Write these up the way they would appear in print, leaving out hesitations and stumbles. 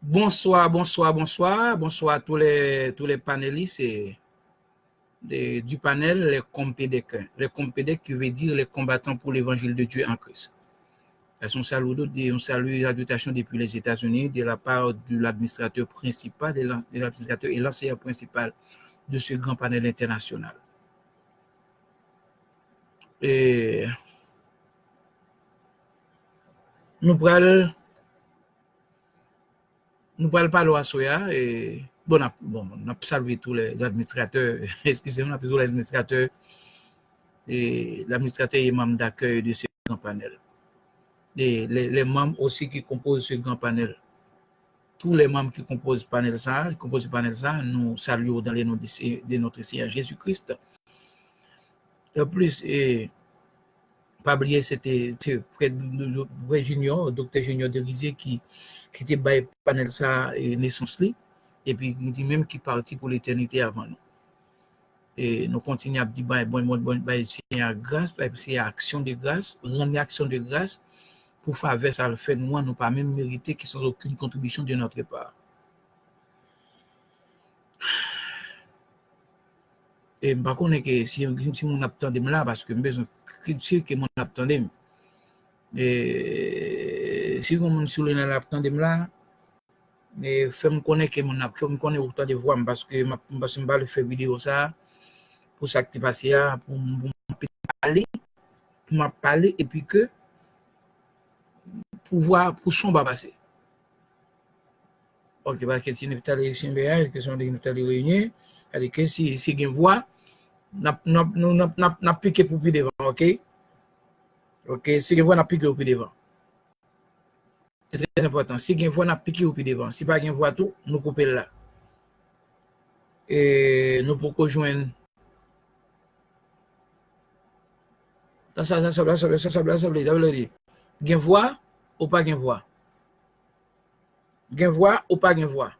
Bonsoir à tous les panélistes du panel, les compédèques. Les compédèques qui veut dire les combattants pour l'évangile de Dieu en Christ. Un salut et salutation depuis les États-Unis de la part de l'administrateur principal, de l'administrateur et l'enseignant principal de ce grand panel international. Et nous parlons parler à Soya et on a salué tous les administrateurs, excusez-moi, tous les administrateurs et l'administrateur et membres d'accueil de ce grand panel. Et les membres aussi qui composent ce grand panel. Tous les membres qui composent le panel ça, nous saluons dans les noms de notre Seigneur Jésus-Christ. En plus, pas oublier, c'était Dr. Junior de Rizé qui était dans le panel ça naissance et puis même qui partit pour l'éternité avant nous. Et nous continuons à dire Seigneur grâce, c'est action de grâce, rendre action de grâce pour faveur ça le fait nous nous pas même mériter qui sans aucune contribution de notre part. Et par contre que si mon attendait là parce que besoin critique que mon attendait et si on sur le l'attendait là et fait me connaître que me connaît autant de voix parce que m'a le faire vidéo ça pour ça qui passé pour parler et puis que pour voir pour son va passer. OK, parce que si nous allons chez que sont nous allons réunir, avec que si gain voix n'a piqué pour plus devant, OK? OK, si gain voix n'a piqué pour plus devant. C'est très important. Si gain voix n'a piqué pour plus devant, si pas gain voix tout, nous couper là. Et nous pour joindre ça veut dire gain voix ou pas gain voix. Gain voix ou pas gain voix.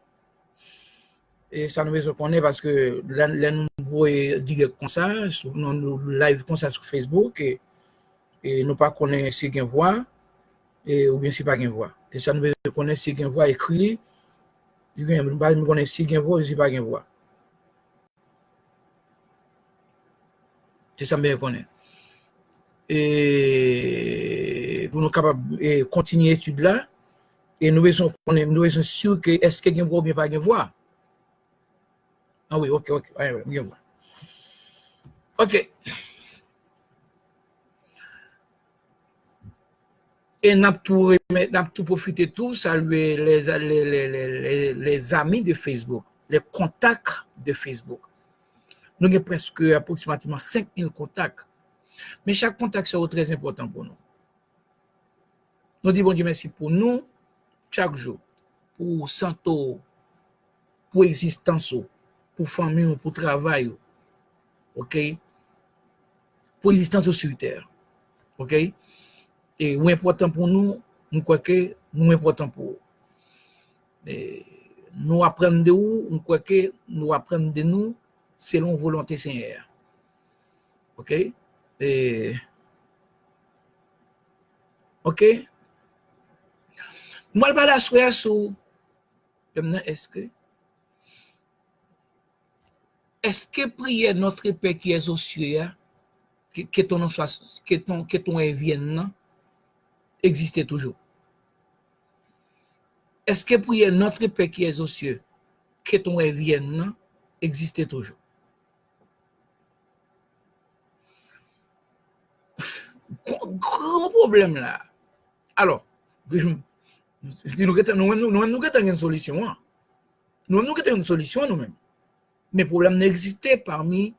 Et ça nous reconnaît parce que là nous voyons direct comme ça, sur nos live comme ça sur Facebook et nous pas connaître si gain voix et ou bien si pas gain voix. Et ça nous reconnaît si gain voix écrit, nous pas nous connaître si gain voix ou si pas gain voix. C'est ça me reconnaît. Et pour nous capable de continuer l'étude là et nous sommes sûrs que est-ce que gain voix ou bien pas gain voix. Ah oui, OK, ouais, gain voix. OK. Et n'a tout profité tout, saluer les amis de Facebook, les contacts de Facebook. Nous avons presque approximativement 5000 contacts. Mais chaque contact c'est très important pour nous. Nous disons bon Dieu merci pour nous, chaque jour, pour santé, pour existence, pour famille, pour travail, OK? Pour existence sur terre, OK? Et c'est important pour nous, nous crois que nous important pour eux. Nous apprenons de où, nous crois que nous apprenons de nous selon volonté Seigneur. OK? Et OK? Moi, je vais la souhaiter sur est-ce que prier notre Père qui est aux cieux, que ton nom soit, que ton vienne, existe toujours? Est-ce que prier notre Père qui est aux cieux, que ton vienne, existe toujours? Grand problème là. Alors, nous avons une solution. Nous avons une solution nous-mêmes. Mais le problème n'existait parmi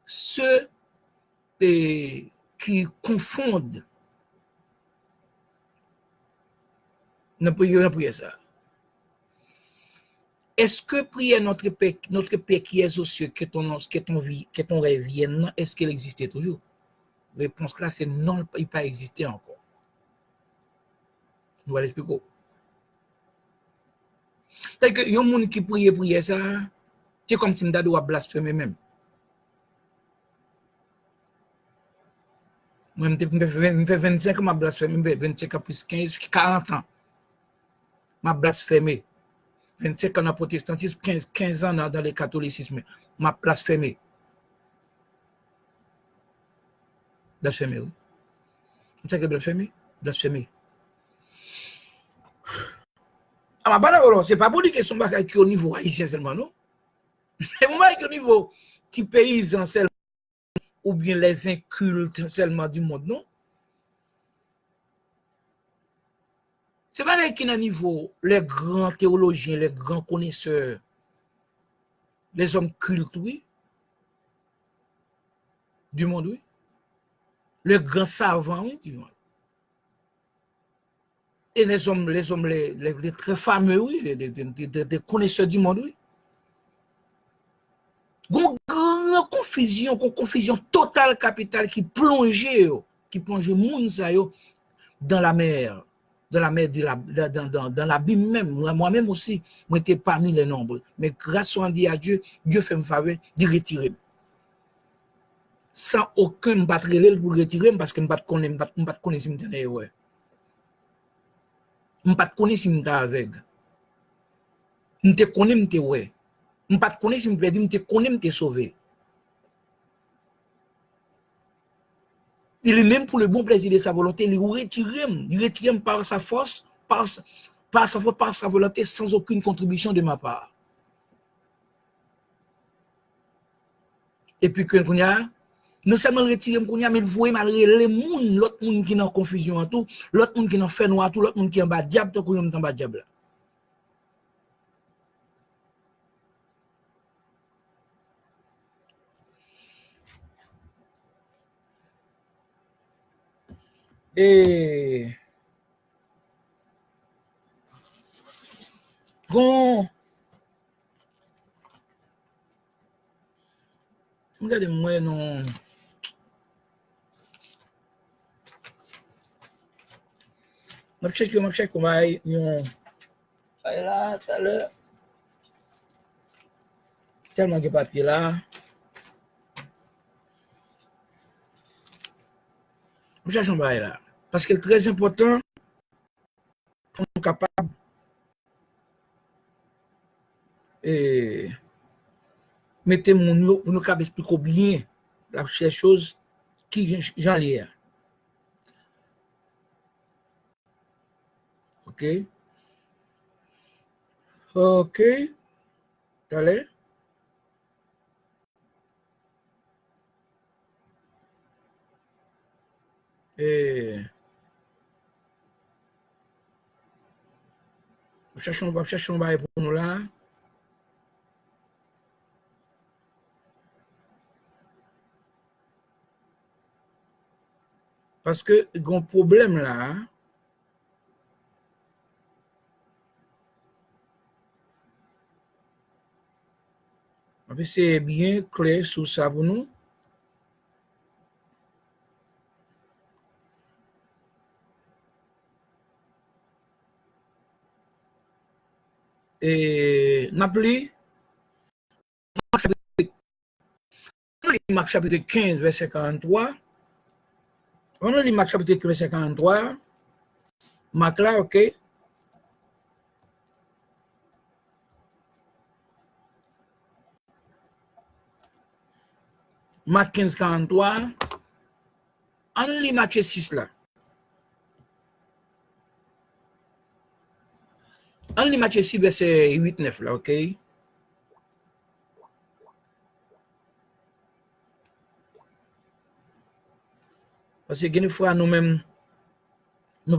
ceux qui confondent ne prier ça. Est-ce que prier notre Père qui est aux cieux, que ton rêve vienne, est-ce qu'elle existait toujours? La réponse là, c'est non, il n'a pas existé encore. Nous allons l'expliquer. C'est que il y a des gens qui prient ça, c'est comme si je dois blasphémer même. Moi, je fais 25 ans, je blasphème, 25 ans plus 15, 40 ans. m'a blasphémé. 25 ans dans le protestantisme, 15 ans dans le catholicisme, m'a blasphémé. Blasphémé, oui. C'est que blasphémé? Blasphémé. Ah, bah, c'est pas pour dire que son bagage qui est au niveau haïtien seulement, non? C'est mon bagage qui est au niveau petit paysan seulement, ou bien les incultes seulement du monde, non? C'est pas qui est au niveau les grands théologiens, les grands connaisseurs, les hommes cultes, oui, du monde, oui. Les grands savants, oui, du monde. Et les hommes les très fameux, oui, les connaisseurs du monde, oui. Une grande confusion totale capitale qui plongeait Mounsa dans la mer, dans l'abîme même. Moi-même aussi, moi j'étais parmi les nombres. Mais grâce à Dieu, Dieu fait me faveur de retirer. Sans aucun battre pour retirer, parce que je ne connais pas si je suis ouais. Je ne connais pas si je suis aveugle. Je ne connais pas ouais. Je ne connais pas si je connais pas sauvé. Il est même pour le bon plaisir de sa volonté, il retire par sa force, par sa volonté, sans aucune contribution de ma part. Et puis, que non seulement retirer, mais il voit malgré les gens, l'autre monde qui est en confusion, l'autre monde qui est en fait noir, l'autre monde qui est en bas diable, tant qu'on est en bas diable. Et bon, regardez-moi, non. Je check comment là, tout à l'heure. Tellement de papier là. Je cherche un bail là. Parce que c'est très important pour nous capables et mettez mon nom pour nous capables expliquer bien la chose qui j'en ai. OK? OK. Allez. Et cherchons bail pour nous là. Parce que il y a un problème là. C'est bien clair sur ça pour nous. Et n'appelez Marc chapitre 15, verset 43. On lit Marc chapitre 15, verset 43. Marc là, OK? Marc 15, 43. On lit Matthieu 6 là. On lit Matthieu 6, verset 8, 9 là, OK? Parce que une fois nous-mêmes, nous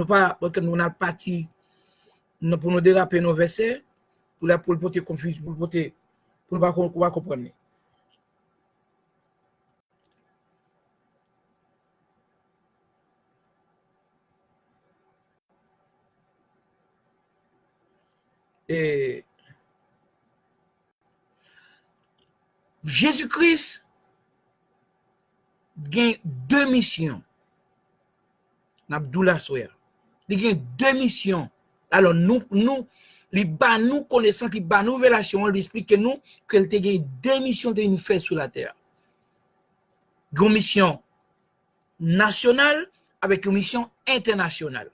pas, parce que nous avons parti pour nous déraper nos versets, pour le porter confusion, pour ne pas comprendre. Et Jésus-Christ gagne deux missions. N'Abdoula Soya. Il gagne deux missions. Alors nous connaissons, il nous révélation, il explique que nous, qu'elle te gagne deux missions de nous faire sur la terre. Une mission nationale avec une mission internationale.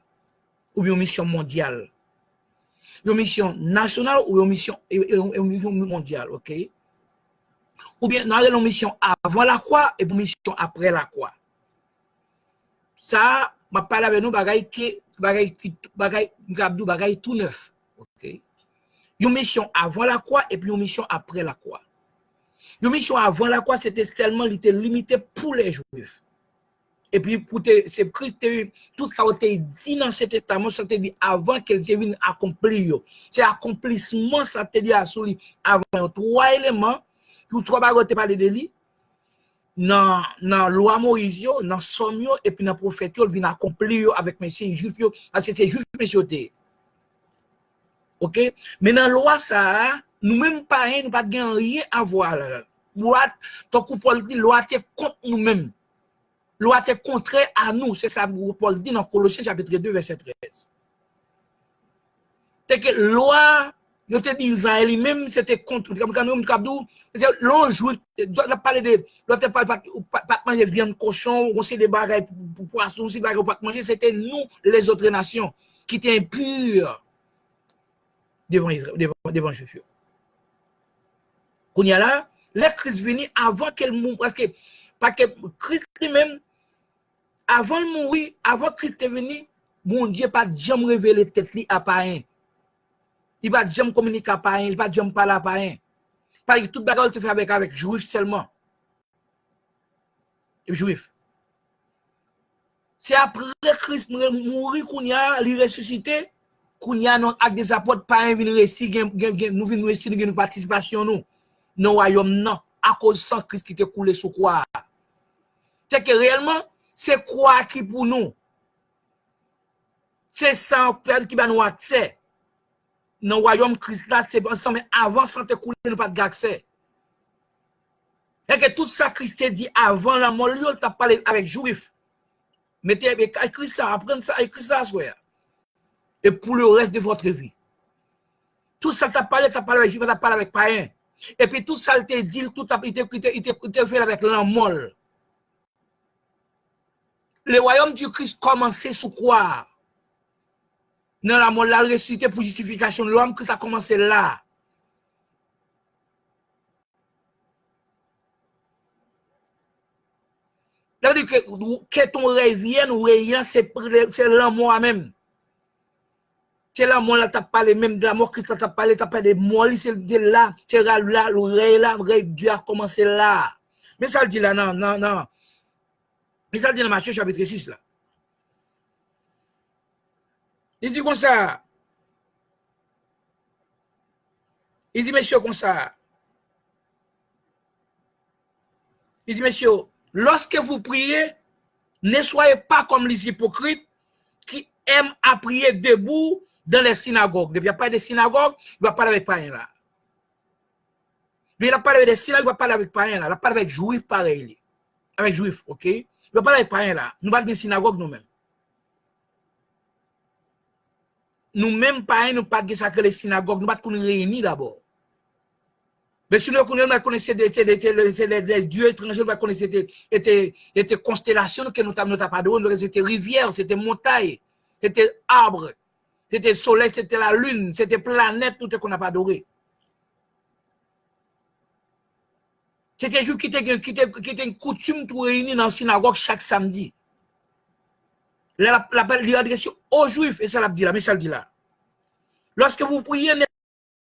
Ou bien une mission mondiale. Une mission nationale ou une mission mondiale, ok? Ou bien, nous avons une mission avant la croix et une mission après la croix. Ça, je parle avec nous, bagay tout neuf, ok? Une mission avant la croix et puis une mission après la croix. Une mission avant la croix, c'était seulement limité pour les Juifs. Et puis, c'est Christ, tout ça a été dit dans ce testament, ça a été dit avant qu'elle vienne accomplir. C'est accomplissement, ça a été dit avant. Trois éléments, tous trois bagages te parlé de lui, dans la loi Moïse, dans Somme, et puis dans le prophète, il vient accomplir avec messieurs juifs, parce que c'est juif, messieurs. Ok? Mais dans la loi, ça, nous-mêmes, pas nous pas rien à voir. Loi, tant que Paul dit, loi, c'est contre nous-mêmes. Loi est contraire à nous. C'est ça que Paul dit dans Colossiens chapitre 2, verset 13. C'est que loi, il te dit Israël lui-même, c'était contre. Comme quand nous, l'on joue, on parle de, l'autre pas manger viande cochon, on sait des bagages pour poisson, si bagages pas manger, c'était nous, les autres nations, qui étaient impurs devant Israël, devant Jésus. Qu'on y a là, les Christ venu avant qu'elle mourre, parce que Christ lui-même, avant de mourir, avant Christ est venu, mon Dieu pas jamais révélé tête li à païen. Il va jamais communiquer à païen, il va jamais parler à païen. Parce que toute bagarre se fait avec juif seulement. Et juif. C'est après Christ mourir qu'on y a, il ressuscité, qu'on y a avec des apôtres païens venir ici, nous venons ici, nous avons participation nous. Non royaume non, à cause de sang Christ qui était coulé sous croix. C'est que réellement c'est quoi qui pour nous? C'est sans faire qui va nous accès. Dans le royaume Christ là, c'est ensemble, mais avant sans te couler, nous pas d'accès. Et que tout ça Christ dit avant la mort, lui, tu as parlé avec Juif. Mettez écrit ça, apprenez ça, écrit ça, soir. Et pour le reste de votre vie. Tout ça, tu as parlé avec Juif, tu as parlé avec païen. Et puis tout ça, il te dit, tout il te fait avec l'amour. Le royaume du Christ commençait sous croire. Dans la mort, la ressuscité pour justification. Le royaume Christ a commencé là. C'est-à-dire que ton revienne ou rien, c'est l'amour même. C'est l'amour là, t'as parlé même de l'amour Christ, t'as parlé de moi, c'est là, c'est là, le Dieu a commencé là. Mais ça le dit là, non. Mais ça le dit dans Matthieu chapitre 6 là. Il dit comme ça. Il dit, monsieur, comme ça. Il dit, monsieur, lorsque vous priez, ne soyez pas comme les hypocrites qui aiment à prier debout dans les synagogues. Depuis, il n'y a pas de synagogue, il va parler avec païen là. Il va parler avec des synagogues, il va parler avec païen là. Il va parler avec juifs pareil. Avec juifs, ok? Il va parler avec païen là. Nous parlons de synagogue nous-mêmes. Nous-mêmes, païens, nous ne pas de sacrer les synagogues, nous ne pas de réunir d'abord. Mais si nous connaissons les dieux étrangers, nous connaissons des constellations que nous n'avons pas adorées, c'était rivières, c'était montagnes, c'était arbres, c'était soleil, c'était la lune, c'était planète, tout ce qu'on n'a pas adoré. C'était juste qui était une coutume de réunir dans la synagogue chaque samedi. Là, il adresse aux Juifs, et ça l'a dit là, mais ça le dit là. Lorsque vous priez, ne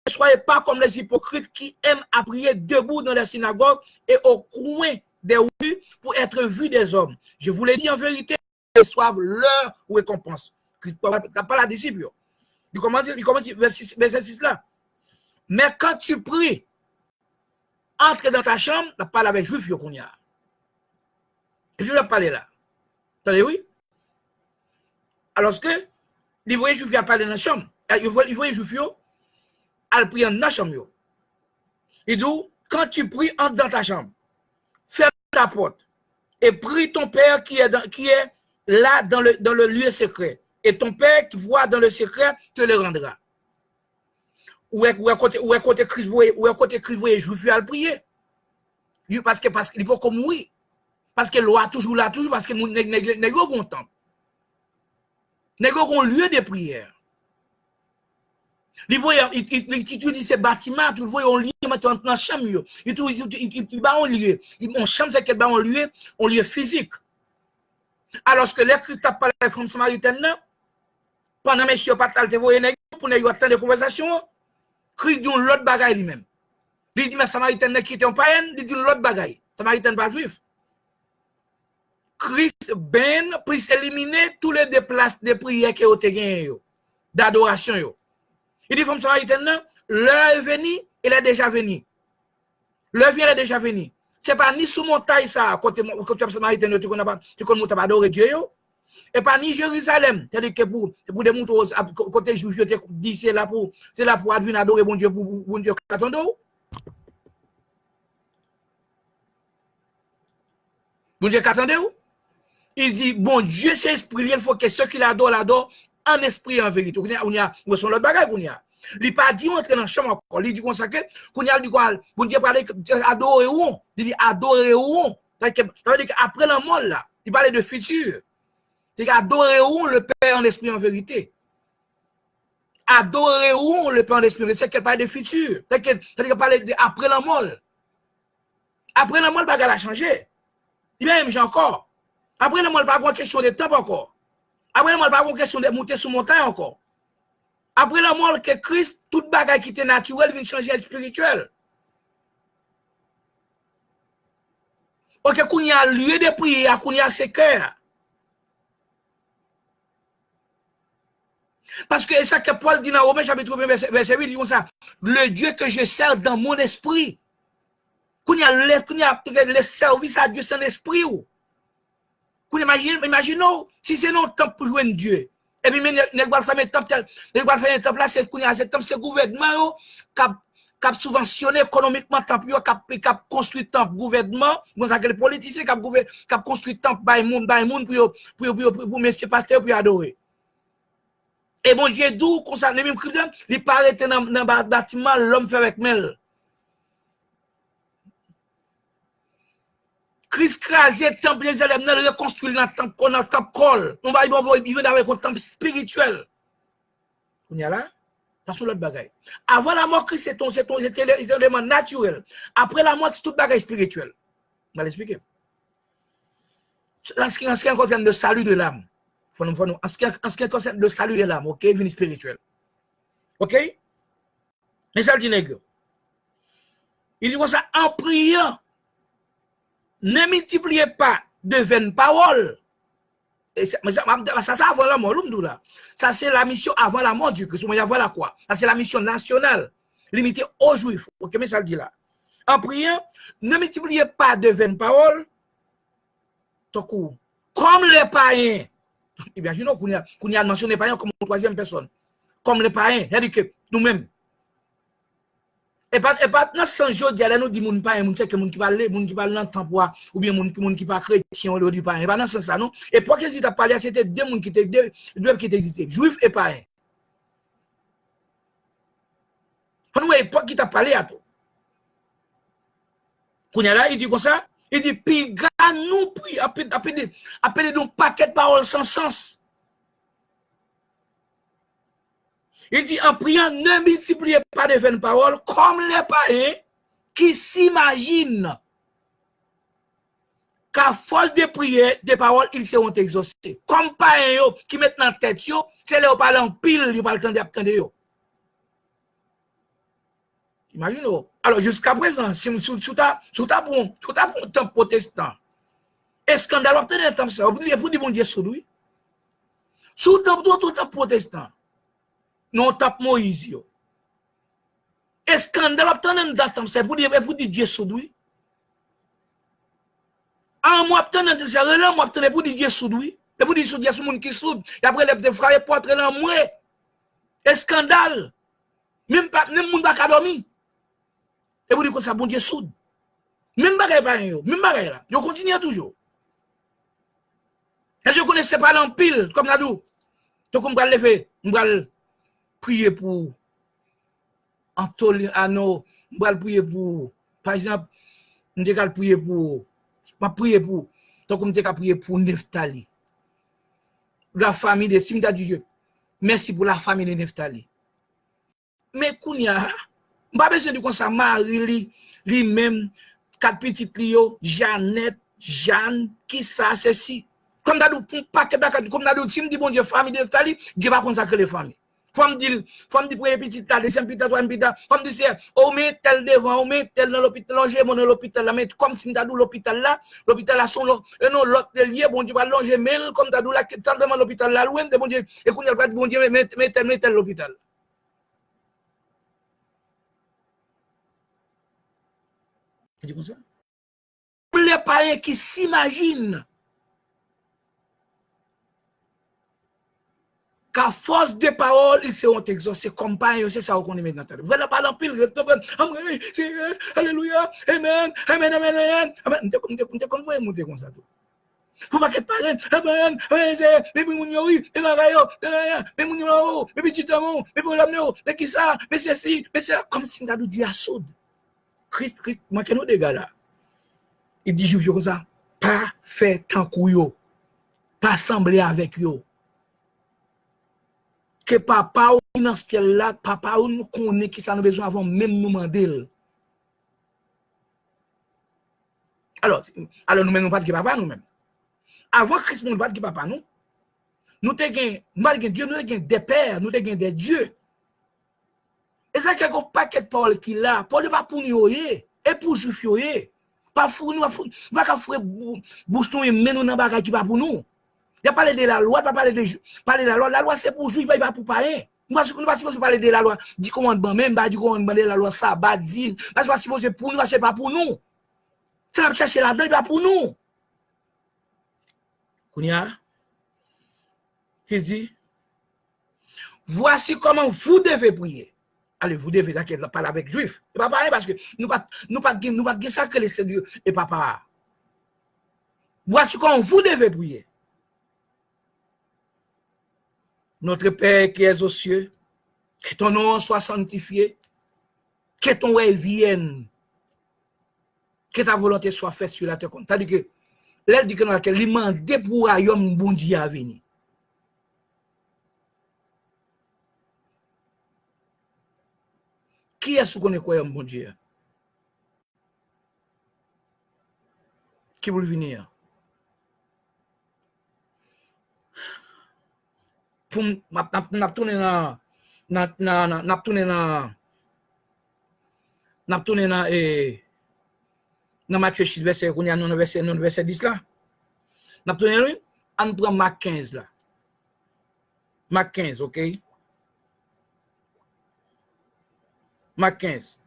soyez pas comme les hypocrites qui aiment à prier debout dans les synagogues et au coin des rues pour être vus des hommes. Je vous l'ai dit en vérité, ils reçoivent leur récompense. Tu n'as pas la disciple. Il commence verset 6 là. Mais quand tu pries, entre dans ta chambre, tu parles avec Juif, je vais parler là. Attendez, oui? Alors que, les voyez Juif, il a parlé dans la chambre. Il voyait Juif, elle prie dans la chambre. Et donc, quand tu pries, entre dans ta chambre. Ferme ta porte. Et prie ton Père qui est là dans le lieu secret. Et ton Père qui voit dans le secret te le rendra. Ou est côté Christ, voyez Juif, à le prier. Parce qu'il faut comme oui. Parce que loi toujours là, toujours parce que nous n'avons pas temps. Nous avons un lieu de prière. Il voit, il dit ces bâtiments, tu vois, on lieu maintenant dans la chambre. Il va en lieu. On chambre, c'est quel on lieu physique. Alors que les Christ a parlé de la femme samaritaine, pendant que monsieur Patal te voyait pour nous attendre des conversations, Christ dit l'autre bagaille lui-même. Il dit, mais samaritaine qui était en païen, il dit l'autre bagaille. Samaritaine pas juif. Christ puisse éliminer tous les déplacements de prières qui ont été gagnés, d'adoration. Il dit, femme samaritaine, l'heure est venue, elle est déjà venue. L'heure vient, elle est déjà venue. Ce n'est pas ni sous montagne, ça, côté samaritaine, tu connais pas adorer Dieu, et pas ni Jérusalem. C'est-à-dire que pour des moutons, côté juif, dit c'est là pour venir adorer bon Dieu, pour bon Dieu, qu'attendons. Bon Dieu, qu'attendez-vous? Il dit, bon Dieu, c'est esprit, il faut que ceux qui l'adorent en esprit et en vérité. On y a, où sont l'autre bagage qu'on y a. Il pas dit entrer dans le champ encore. Il dit qu'on s'en qu'on y a dit quoi, bon Dieu parler adorer où? Il dit adorer où? Ça veut dire qu'après la mort là, il parlait de futur. C'est adorer où le Père en esprit et en vérité. Adorer où le Père en esprit, c'est qu'elle parle de futur. C'est-à-dire qu'elle parle après la mort. Après la mort, le bagage a changé. Il a même encore. Après, il n'y a pas de question de temps encore. Après, il n'y a pas de question de monter sur montagne encore. Après la mort que Christ, toute bagaille qui était naturelle vient changer à spirituel. Ok, qu'on y a lieu de prière, qu'on y a ses cœurs. Parce que c'est ça que Paul dit dans Romains chapitre 1, verset 8, il dit comme ça, le Dieu que je sers dans mon esprit. Qu'on y a le service à Dieu sans esprit. Imaginons, si c'est notre temps pour jouer Dieu, et puis, nous allons faire un temple là, c'est le gouvernement qui a subventionné économiquement le temple, qui a construit le temple, gouvernement, les politiciens qui a construit le temple, pour messieurs pasteurs, pour adorer. Et bon Dieu, d'où, comme ça, les mêmes chrétiens, ils paraissent dans le bâtiment, l'homme fait avec Mel. Christ crasé le temple de Jérusalem, nous le reconstruit dans le temple col. On va y vivre avec un temple spirituel. On y a là? Ça c'est l'autre bagaille. Avant la mort, Christ, c'était l'élément naturel. Après la mort, c'est tout bagaille spirituel. On va l'expliquer. En ce qui concerne le salut de l'âme, en ce qui concerne le salut de l'âme, ok, venu spirituel. Ok? Mais ça le dit nègre. Il dit comme ça, en priant, ne multipliez pas de vaines paroles. Ça avant la mort, là. Ça, c'est la mission avant la mort du Christ. Voilà quoi. Ça, c'est la mission nationale, limitée aux Juifs. Ok, mais ça le dit là. En priant, ne multipliez pas de vaines paroles, comme les païens. Imaginons qu'on y a mentionné les païens comme une troisième personne. Comme les païens. C'est-à-dire que nous-mêmes. Et pas dans ce jour de nous dit moun pas moun c'est que moun qui parle dans temps ou bien moun qui pas chrétien ou du pas. Et pas dans ce sens non. Et pour que tu as parlé c'était deux moun qui étaient deux qui existaient, juifs et païens. Quand ouais pas qui t'a parlé à toi. Kounya là il dit comme ça, il dit puis gars nous puis appelez donc paquet de paroles sans sens. Il dit en priant, ne multipliez pas de vaines paroles comme les païens qui s'imaginent qu'à force de prier, des paroles, ils seront exaucés. Comme païens qui mettent dans la tête, c'est là où parlent en pile, ils parlent d'attendre. Imaginez. Alors jusqu'à présent, si tu as pour un temps protestant, et scandale, obtenez un temps ça, vous dire bon Dieu sous lui. Sous tout temps protestant. Non, tape Moïse. Et scandale, obtenez un temps ça, pour dire Dieu sous lui. En moi, obtenez un temps ça, moi, obtenez pour dire Dieu sous lui. Et pour dire sous Dieu, sous monde qui soude. Et après, les frères pour entrer dans moi. Et scandale. Même monde pas dormir. Et vous dites que ça, bon Dieu soude. Même bagaille pas yo, même bagaille là. Yo continue toujours. Et je connaissais pas en pile, comme la dou. Donc, on va lever, on va prier pour Antoliano, on va prier pour, par exemple, on va prier pour, donc on va prier pour Neftali. La famille de Simta du Dieu. Merci pour la famille de Neftali. mais Kounia, pas besoin de comme ça, Marie, lui-même, 4 petites Lio, Jeannette, Jeanne, qui ça, ceci. Comme t'as dit, comme t'as dit, si me dit bon Dieu, famille de Tali, Dieu va consacrer les familles. Faut me dire, premier petit, deuxième petit, troisième petit, faut me dire, c'est, on met tel devant, on met tel dans l'hôpital, longer mon l'hôpital là, mais comme si t'as dit l'hôpital là, son, et non, l'autre lié, bon Dieu va longer, mais comme t'as dit là, tant devant l'hôpital là, loin de bon Dieu, et qu'on y a pas de bon Dieu, mais tel l'hôpital. Tu dis comme ça? Les parents qui s'imaginent qu'à force de paroles, ils seront exaucés comme pareil, c'est ça qu'on est maintenant. Vous n'avez pas l'empile, alléluia, amen, amen, amen, amen. Comme vous montez comme ça. Vous ne pas amen, mais oui, mais mon mais petit amour, mais pour l'amour, mais qui ça, mais ceci, mais c'est comme si on a dit à soude. Christ, moi, qu'il y a des gars là. Il dit, je veux ça, pas faire tant que pas sembler avec eux. Que papa ou dans ce ciel là, papa ou nous connaît qui ça nous besoin avant même nous demander. Alors nous-mêmes nous pas de papa nous-mêmes. Avant Christ nous pas de papa nous. Nous te gain, Dieu nous gain des pères, nous te gain des dieux. Et ça quelque paquet de paroles qui là, pour pas pour nous et pour juif yoé. Pas fou nous pas ka fouer bouche nous mais nous dans bagage qui pas pour nous. Il a parlé de la loi, pas parler de la loi c'est pour juif, pas pour païen. Nous pas supposé parler de la loi, du commandement même, pas du commandement de la loi sabbat, din. Pas supposé pour nous, c'est pas pour nous. Ça va chercher là-dedans, pas pour nous. Kounia, qui dit, voici comment vous devez prier. Allez, vous devez parler avec juif. C'est pas pareil parce que nous pas ça que les Seigneur et papa. Voici comment vous devez prier. Notre Père qui es aux cieux, que ton nom soit sanctifié, que ton règne vienne, que ta volonté soit faite sur la terre. C'est-à-dire que l'aide dit que nous avons demandé pour un bon Dieu à venir. Qui est-ce qu'on est quoi un bon Dieu? Qui veut venir? Pour n'a tourné dans Matthieu 6 verset qu'on y a non verset 10 là. N'a tourné on prend Marc 15 là. Marc 15, OK? Marc 15.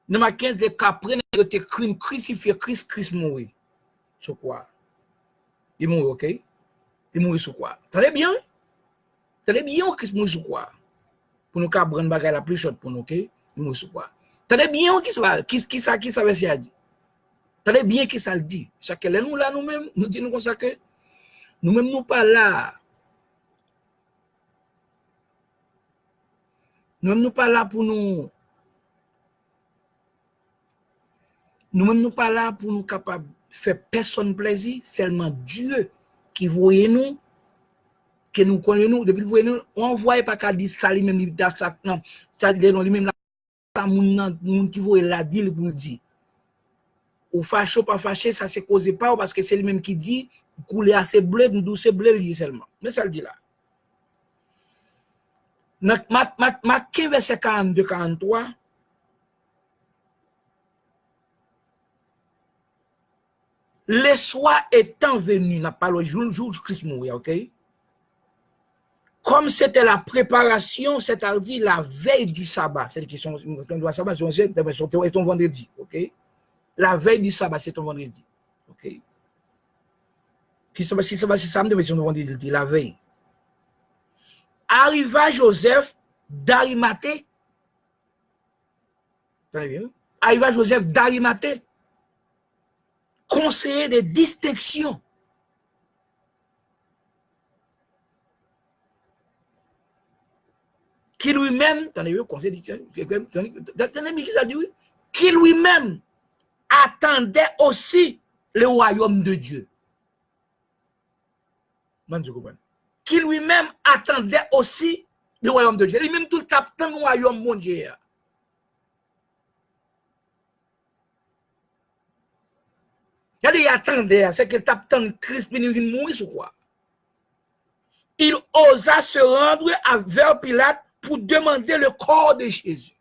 Dans ma 15, les cas prennent le crime crucifié, Christ mourit. Sur quoi? Il mourit, OK? Il mourit sur quoi? T'allez bien? T'allez bien, Christ mourit sur quoi? Pour nous prendre une bagarre la plus chaude pour nous, OK? Il mourit sur quoi? T'allez bien, qui ça veut dire? T'allez bien, qui ça le dit? Chacun nous là, nous-mêmes, nous disons comme ça que nous-mêmes, nous pas là. Nous-mêmes, nous pas là pour nous. Nous-mêmes, nous pas là pour nous capables de faire personne plaisir, seulement Dieu qui voyait nous, que nous connaissons nous, depuis que nous, on ne voit pas qu'à dire ça lui-même, ça, non, ça lui-même, là, ça, moun qui voit la dit, pour dire. Ou fâché ou pas fâché, ça se cause pas, parce que c'est lui-même qui dit, couler assez bleu, nous douce bleu, lui seulement. Mais ça le dit là. Ma 15 verset 42-43, les soirs étant venus, n'a pas le jour de Christ mourir, OK? Comme c'était la préparation, c'est-à-dire la veille du sabbat, c'est qui sont le sabbat, c'est ton vendredi, OK? La veille du sabbat, c'est ton vendredi, OK? Si c'est samedi, c'est ton vendredi, la veille. Arriva Joseph d'Arimathée. Arriva Joseph d'Arimathée, conseiller de distinction. qui lui-même, attendez, conseil qui ça dit oui, qui lui-même attendait aussi le royaume de Dieu. Qui lui-même attendait aussi le royaume de Dieu. Lui-même tout le temps le royaume de Dieu. Il attendait, c'est qu'il tape tant Christ pour mourir sur quoi. Il osa se rendre vers Pilate pour demander le corps de Jésus.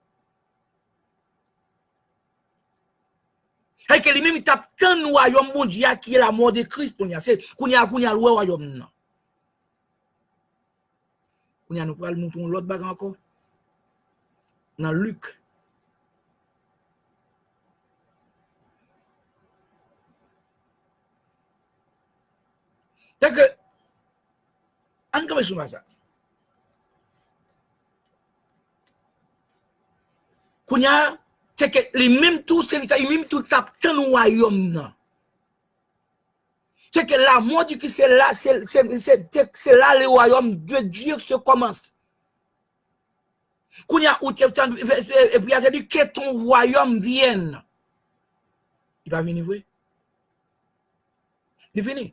Et que lui-même il tape tant le royaume de Dieu qui est la mort de Christ. C'est qu'on y a le royaume. On y a nous montrer l'autre bagarre encore. Dans Luc. C'est que, on commence sur ça. Kounya, c'est que les mêmes tout, c'est les mêmes tout tapent dans le royaume. C'est que la mort du Christ, c'est là, c'est là le royaume de Dieu se commence. Kounya, et puis il a dit que ton royaume vienne. Il va venir, oui. Il vient.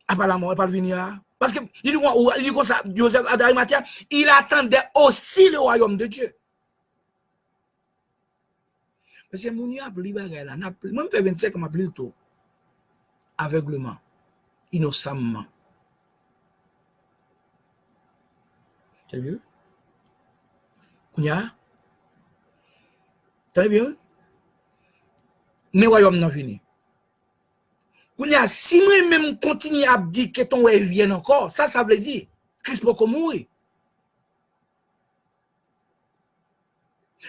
Après la mort, il va venir là. Parce que, il dit comme ça, Joseph d'Arimathie, il attendait aussi le royaume de Dieu. Parce que mon a appelé là, moi je fais 25 ans, appelé le tout. Aveuglement, innocemment. T'as vu? Kounya? T'as vu? Le royaume n'a fini. Kounya, si moi-même continue à dire que ton royaume vient encore, ça veut dire Christ peut mourir.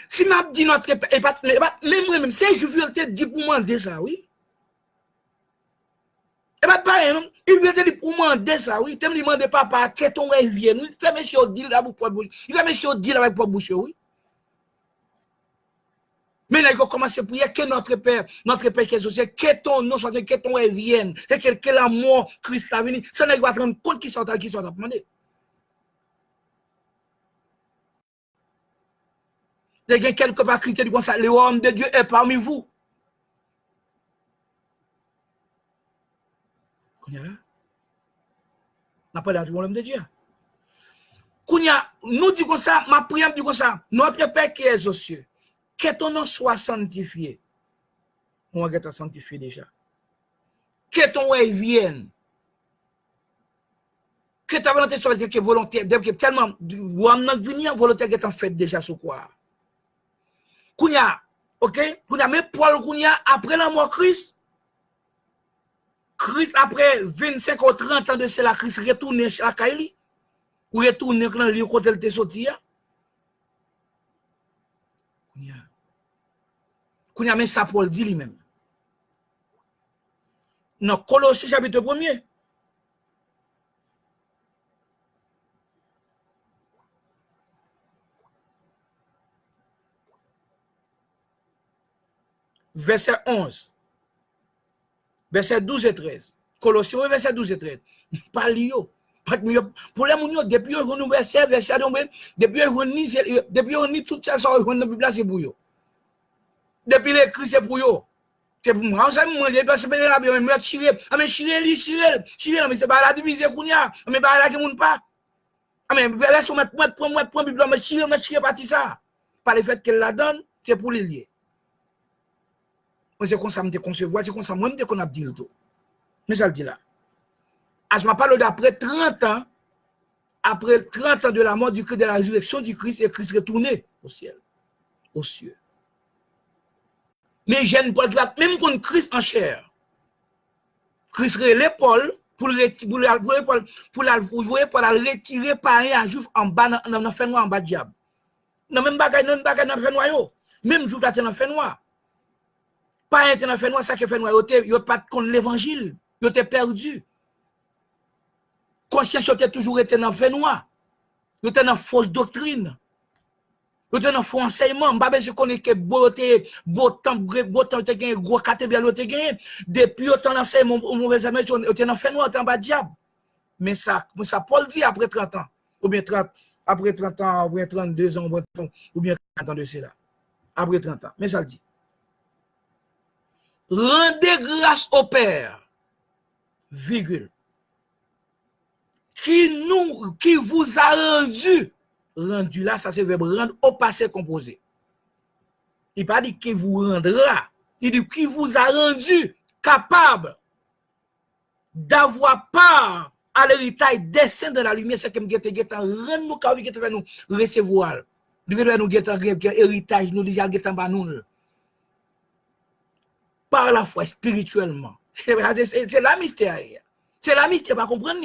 Si m'a dit notre même moi-même, c'est je veux te dire pour demander ça, oui. Et pas pareil, non? Il veut te dire pour demander ça, oui. Tu me demandes papa, que ton rêve vienne, oui. Tu fais monsieur dire là pour bouche. Il fait monsieur dire avec pour bouche, oui. Mais là, il commence à prier que notre Père qui est au ciel, que ton nom soit, que ton rêve vienne, que la mort, Christ a venu. Ça n'est pas rendre compte qui sont à demander. Il y a quelque part Christ dit comme ça, le royaume de Dieu est parmi vous. Kounya là, n'a pas le royaume de Dieu. Kounya, nous dit comme ça, ma prière dit comme ça, notre Père qui est aux cieux, que ton nom soit sanctifié. On va être sanctifié déjà. Que ton règne vienne. Que ta volonté soit que volonté, tellement, venir volonté qui est en fait déjà sur quoi. Kounya, ok? Kounya, mais Paul Kounya, après la mort Christ, après 25 ou 30 ans de cela, Christ retourne à Kaili, ou retourne dans le lieu où il était sorti. Kounya, mais ça Paul dit lui-même. Dans Colossiens chapitre 1er. Verset 11. Verset 12 et 13. Colossiens, verset 12 et 13. Pas liyo. Pour les gens, depuis qu'on verset, depuis on ni tout ça, on ne peut pas c'est pour eux. Depuis l'écrit, c'est pour eux. C'est pour moi. On s'est demandé, parce que la Bible, mais tirer. Ah, mais tirer, mais c'est pas la diviser qu'on y a. Mais pas la qui ne pas. Ah, mais laisse-moi mettre Bible, mais tirer partie ça. Par le fait qu'elle la donne, c'est pour les lier. C'est comme ça que je me concevoir, c'est comme ça moi qu'on a dit le tout. Mais ça le dit là. À ce moment-là, d'après 30 ans, après 30 ans de la mort du Christ, de la résurrection du Christ, et Christ retourné au ciel, aux cieux. Mais j'aime Paul, même quand Christ en chair, Christ relève Paul pour le retirer par un juif en bas, dans le fait noir, en bas de diable. Non, même bagaille dans le fait noir, même juif dans le fait noir. Pas un dans le fait noir, ça qui fait noir, il n'y a pas contre l'évangile, il était perdu. Conscience a toujours été dans le fait noir, il était dans fausse doctrine. Vous avez un faux enseignement. Je connais que beau temps, gros catégorie, depuis autant d'enseignement, mauvais amis, vous avez un fait noir, en bas de diable. Mais ça, Paul dit après 30 ans, ou bien 30, après 30 ans, ou bien 32 ans, ou bien 40 ans de cela. Après 30 ans. Mais ça le dit. Rendez grâce au Père, virgule, qui vous a rendu là, ça c'est verbe rendre au passé composé. Il pas dit qui vous rendra, il dit qui vous a rendu capable d'avoir part à l'héritage des saints de la lumière, c'est que nous rendre nous capable nous recevoir. Nous héritage nous déjà nous par la foi spirituellement. C'est la mystère. C'est la mystère, pas comprendre.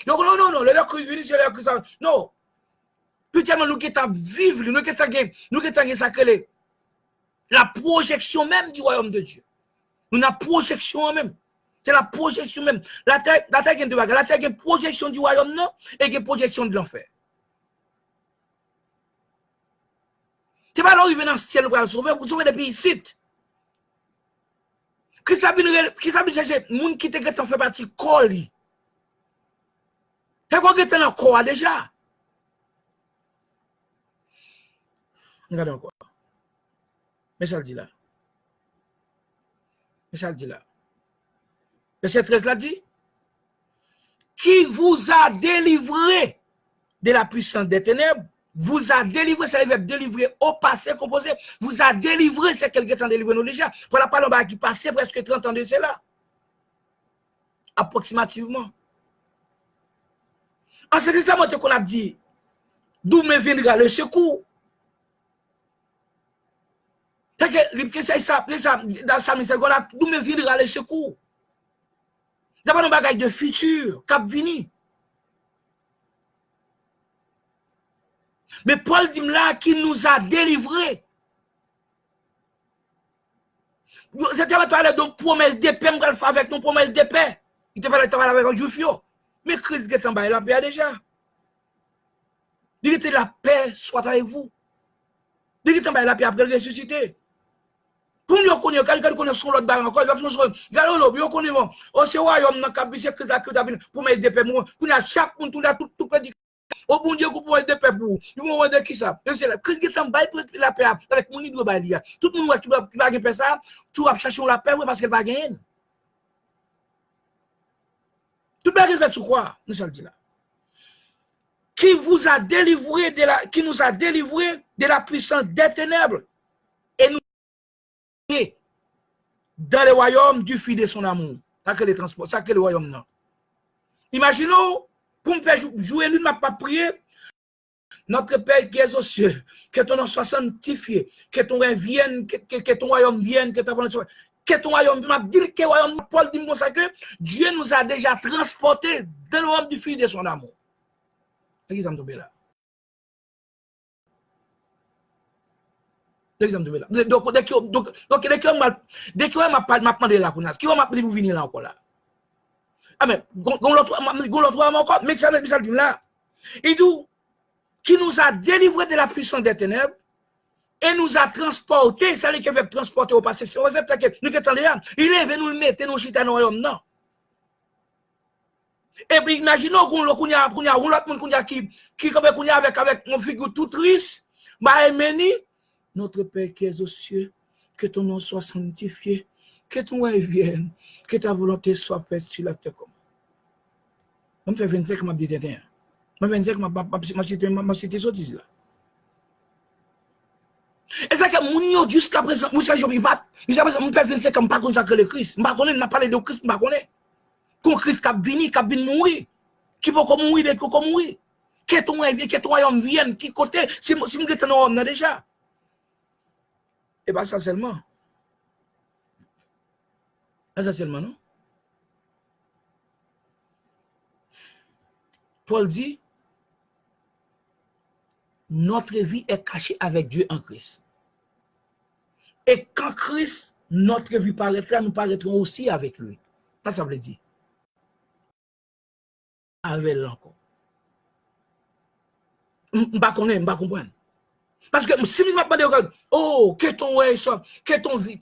Non, non, le Christ, c'est le Christ. Non. Putain, nous qui vivre, nous qui ça la projection même du royaume de Dieu. Nous avons projection même. C'est la projection même. La terre est de la terre est projection du royaume non et une projection de l'enfer. C'est pas l'arrivée dans le ciel pour sauver, vous sauvez depuis ici. Qui s'habille chercher moun qui te fait partie corps li. Et quoi que tu dans corps déjà. Regardez encore. Mais ça le dit là. Mais ça le dit là. Verset 13 là dit qui vous a délivré de la puissance des ténèbres, vous a délivré, c'est le verbe délivrer au passé composé, vous a délivré, c'est quelque temps délivré nous déjà. Pour la parole qui passait presque 30 ans de cela. Approximativement. En ce qui ça, qu'on a dit, d'où me viendra le secours. C'est ça, dans sa mission, d'où me viendra le secours. C'est pas un bagage de futur, cap vini. Mais Paul dit là qui nous a délivrés. C'était pas parler de promesse de paix, avec nos promesses de paix. Il te parlait avec un juif. Mais Christ est en bas, la paix déjà. Dites la paix soit avec vous. Dites en bas, la paix après le ressuscité. Pour nous connaître, quand nous connaissons l'autre bague encore, nous connaissons, oh c'est royaume, nous avons Christ la promesse de paix. Pour nous, chaque monde, tout prédicat. Au bon Dieu, vous pouvez de paix pour vous. Vous avez qui ça? C'est là. Christ est en bas, la paix avec mon idée. Tout le monde qui va faire ça, tout va chercher la paix parce qu'elle va gagner. Tout le monde fait sur quoi? Nous sommes dit là. Qui vous a délivré qui nous a délivré de la puissance des ténèbres et nous dans le royaume du Fils de son amour. Ça que les transports, ça que le royaume non. Imaginons, pour me faire jouer, nous ne m'a pas prié. Notre Père qui est aux cieux, que ton nom soit sanctifié, que ton règne vienne, que ton royaume vienne, que ton royaume, m'a dit que royaume, Paul dit comme ça que Dieu nous a déjà transportés dans le royaume du Fils de son amour. C'est qui ça me tombe là? L'exemple de là. Donc, dès que m'a demandé là, qui m'a dit vous venir là encore là? Ah, mais, l'autre encore, mais ça dit là. Il dit, qui nous a délivré de la puissance des ténèbres et nous a transporté, c'est lui qui veut transporter au passé. C'est nous qui sommes là. Il est venu nous mettre dans le royaume, non. Et puis, imaginons qu'on y a l'autre monde qui avec mon figure tout triste, notre Père qui es aux cieux, que ton nom soit sanctifié, que ton règne vienne, que ta volonté soit faite sur la terre comme. Je me fais 25 m'a dit t'éteins. Je 25 m'a cité sottise là. Et ça que mon jusqu'à présent, jusqu'à présent, mon fait 25 ans, pas consacré le Christ. Je ne pas parlé de Christ, je ne connais pas. Quand Christ a venu mourir, qui peut mourir, mourir. Que ton règne, que ton royaume vienne, qui côté, si je suis dans homme déjà. Et pas ça seulement. Pas ça seulement, non? Paul dit, notre vie est cachée avec Dieu en Christ. Et quand Christ, notre vie paraîtra, nous paraîtrons aussi avec lui. Ça veut dire. Avec lui encore. Je ne comprends pas. Parce que si nous ne pas oh, que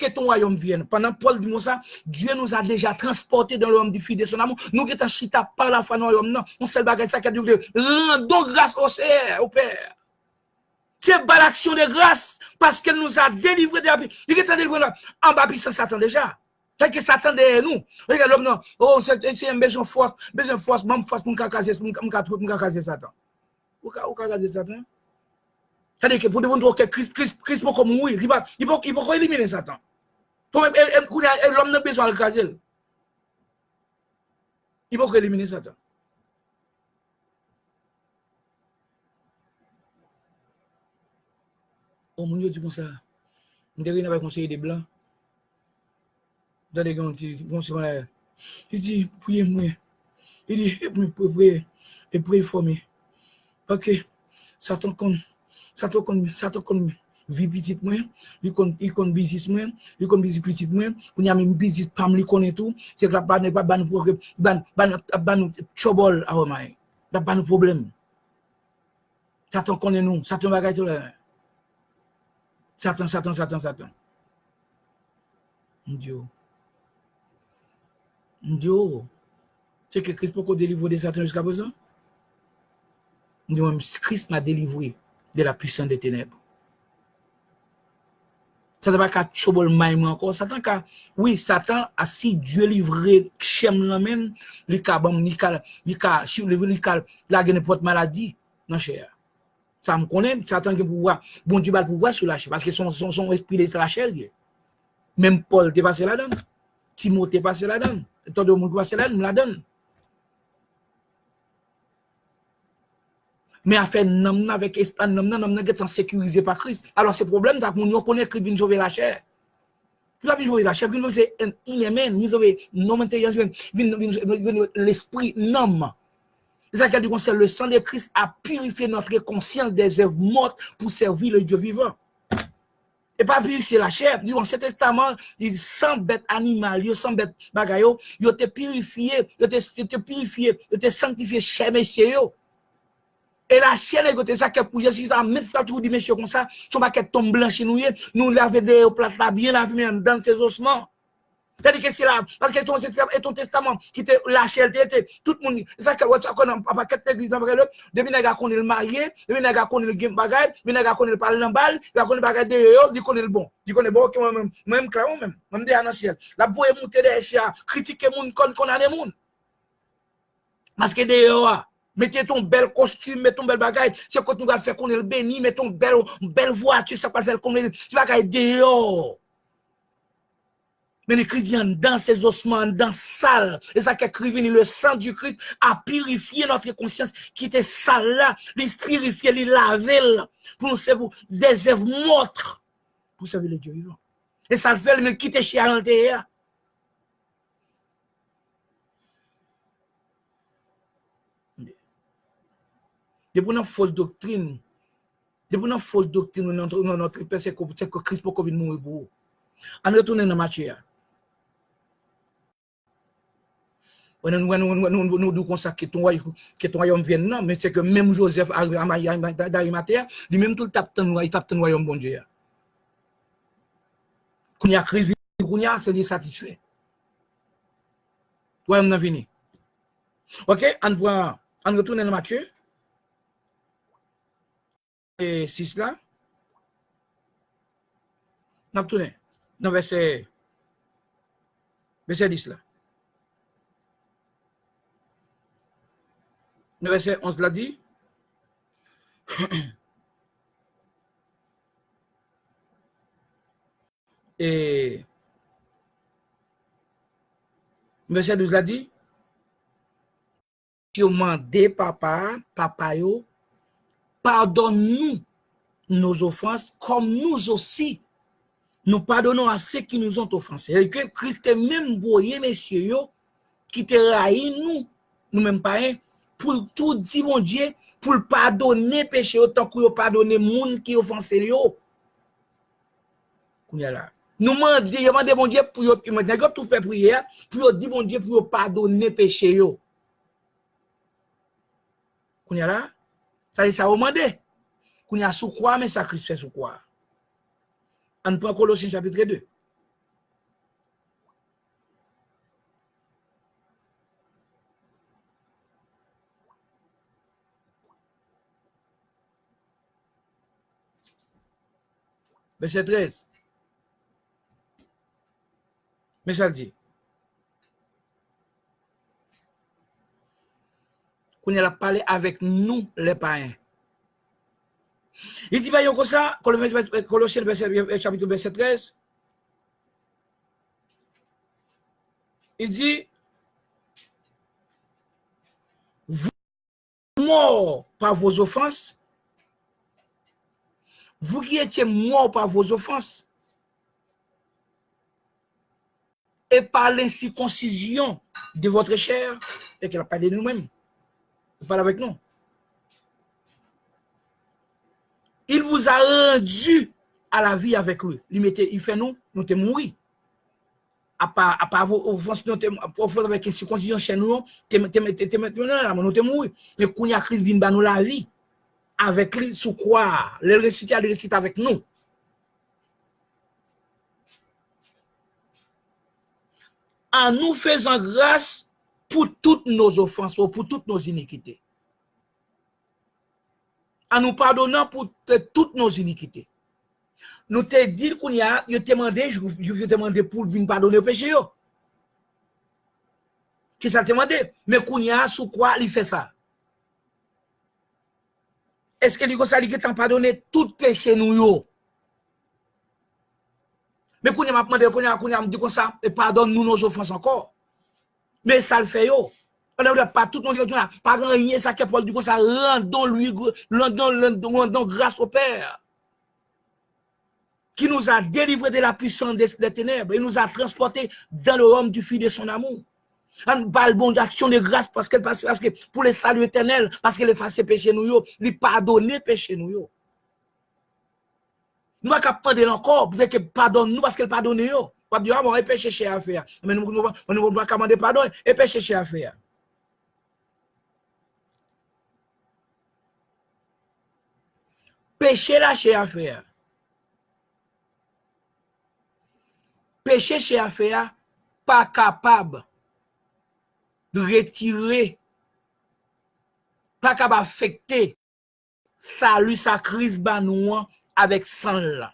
ton royaume vienne. Pendant Paul dit ça, Dieu nous a déjà transportés dans le royaume du Fils de son amour. Nous qui sommes chita par la foi dans le royaume, non. On sait bagage ça qui dit rendons grâce au Père. C'est pas l'action de grâce parce qu'elle nous a délivrés de la vie. Il est délivré en bas puissance Satan déjà. Fait que Satan derrière nous. Regarde l'homme non. Oh, c'est un besoin force, même force pour me caser Satan. Ou caser Satan. C'est-à-dire que pour démontrer que Christ peut comme mourir, il peut éliminer Satan. L'homme n'a besoin de caser. Il peut éliminer Satan. Oh mon Dieu, tu comme ça. On dirait qu'il avait conseillé des blancs. Dans les gens qui vont se voir. Il dit, priez-moi. Il dit, et priez pour moi. Ok. Satan comme vie petite moi, il connaît business moi, il connaît business petite moi, on y a même business pas me connaît tout, c'est que la pas ban trouble à moi. La ban problème. Satan connaît nous, Satan bagaille tout là. Satan. Dieu. C'est que Christ peut délivrer de Satan jusqu'à présent. Christ m'a délivré de la puissance des ténèbres. Ça ne va pas chobol maïm encore. Satan a si Dieu livré chem l'amène, li ka la gene porte maladie dans chair. Ça me connaît, Satan qui pouvoir bon Dieu va pouvoir sur la chair parce que son esprit est sur la chair. Même Paul t'est passé là-dedans. Timothée passé là-dedans. Tout le monde passé là-dedans. Mais à faire nom avec Espagne, nom est sécurisé par Christ. Alors, ce problème, c'est que nous connaissons qu'il vient sauver la chair. Nous avons sauvé la chair, c'est un inhumain, nous avons nom intérieur, l'esprit nom. C'est ça qui dit que c'est le sang de Christ a purifié notre conscience des œuvres mortes pour servir le Dieu vivant. Et pas purifier la chair. Dans ce testament, il sans bête animal, sans bête bagayo, il te purifié, il te sanctifié chez messieurs. Et la chaîne est ça que pour Jésus, ça met frère tout dit monsieur comme ça, son paquet tombe blanc chez nous laver des plats là bien laver dans ses ossements. C'est-à-dire que c'est là parce que ton testament qui te la chair était tout le monde ça que on pas paquet l'église après le depuis nèg connaît le marié, depuis nèg connaît le game bagage, depuis nèg connaît le parler en balle, il connaît bagage de il connaît le bon. Il connaît bon même clairement même dans le ciel. La voyer monter des chiens, critiquer monde condamner monde. Parce que dehors mettez ton bel costume, mettez ton bel bagage. C'est quand nous va faire qu'on est le béni, mettez ton belle voiture, ça va faire qu'on est le bagage dehors. Mais le Christ vient dans ses ossements, dans sale. Et ça qu'écrit le sang du Christ a purifié notre conscience qui était sale là. Il purifié, il lavé pour nous servir des œuvres mortes. Pour servir le Dieu vivant. Et ça le fait, il quitte chez l'intérieur. Depuis une fausse doctrine, dans notre père, c'est que Christ peut venir mourir pour vous. En retournant dans Matthieu. Nous disons ça que ton royaume vienne, non, mais c'est que même Joseph d'Arimathée, lui-même tout le tape ton royaume, bon Dieu. Quand il y a crise, c'est satisfait. Royaume n'a venu. Ok, on retourne dans Matthieu. Et 6 là. On retourne dans verset 10 là. Le verset 11 l'a dit. Et le verset 12 l'a dit. Tu demandé papa yo, pardonne-nous nos offenses comme nous aussi nous pardonnons à ceux qui nous ont offensés. Et que Christ même voyé messieurs yo qui te raï nous-mêmes pas pour tout dire mon Dieu pour pardonner péché autant que pardonner monde qui offensé yo. Nous demandons mon Dieu pour tout faire prière pour dire mon Dieu pour pardonner péché yo. Ça dit ça demandé. qu'on y a sous quoi, mais ça Christ fait sous quoi. On prend Colossiens chapitre 2. Verset 13. Mais ça dit. Qu'on a parlé avec nous, les païens. Il dit, bah, comme ça, Colossiens chapitre verset 13. Il dit, vous morts par vos offenses, vous qui étiez morts par vos offenses, et par l'incirconcision de votre chair, et qu'elle a parlé de nous-mêmes, elle parle avec nous. Il vous a rendu à la vie avec lui. Il fait nous te mourir. À part vos offenses, nous avec l'incirconcision chez nous, nous te mourir. Mais quand il y a Christ vient nous la vie, avec lui, sous quoi? Le réciter avec nous. En nous faisant grâce pour toutes nos offenses ou pour toutes nos iniquités. En nous pardonnant pour toutes nos iniquités. Nous te dit qu'on y a, je te demandé pour venir pardonner le péché. Qui ça te demandé? Mais qu'on y a, sous quoi il fait ça? Est-ce que il est pardonné tout péché nous yo? Mais qu'on y a demandé, qu'on y a dit comme ça, et pardonne nous nos offenses encore. Mais ça le fait yo. On n'a pas tout nos offenses, pas rien ça que Paul dit comme ça, rendons grâce au Père. Qui nous a délivrés de la puissance des ténèbres et nous a transportés dans le royaume du Fils de son amour. On parle bon d'action de grâce parce que pour le salut éternel, parce qu'il efface ses péchés nous, il pardonne péchés nous. Nous avons demander encore, pour que pardonne nous parce qu'il pardonne nous. On va dire, ah bon, et péché chez à faire. Mais nous ne pouvons pas demander pardon, et péché chez à faire. Péché là chez à faire. Péché chez à faire, pas capable de retirer, pas capable d'affecter salut sa crise banouan avec sang là.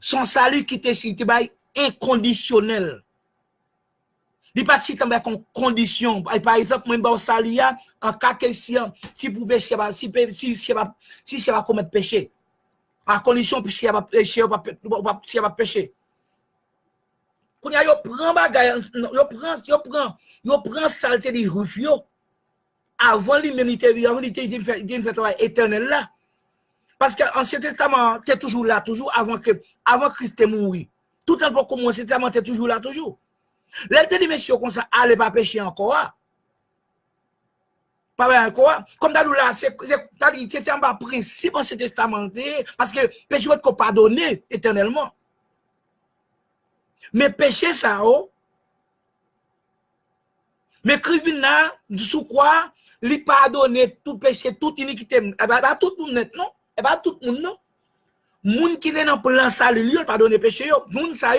Son salut qui était inconditionnel. Il pas ci avec en condition. Par exemple, même dans salut en cas que si vous péchez si va commettre péché. À condition si va péché. Quand yo prend bagay, yo prend saleté de juif yo avant l'humanité, avant l'humanité fait travail éternel là. Parce que l'Ancien Testament c'est toujours là, toujours avant Christ mourir. Tout le temps comme l'Ancien Testament c'est toujours là, toujours. Là dit monsieur comme ça, allez pas pécher encore. Pas encore. Comme dans là, c'était un principe Ancien Testament parce que péché doit être pardonné éternellement. Mais péché ça, mais Christ vient sous quoi il pardonne tout péché, toute iniquité. Pas tout le monde, non? Et pas tout le monde, non? Moun qui est dans le plan salut, il pardonne péché. Moun ça,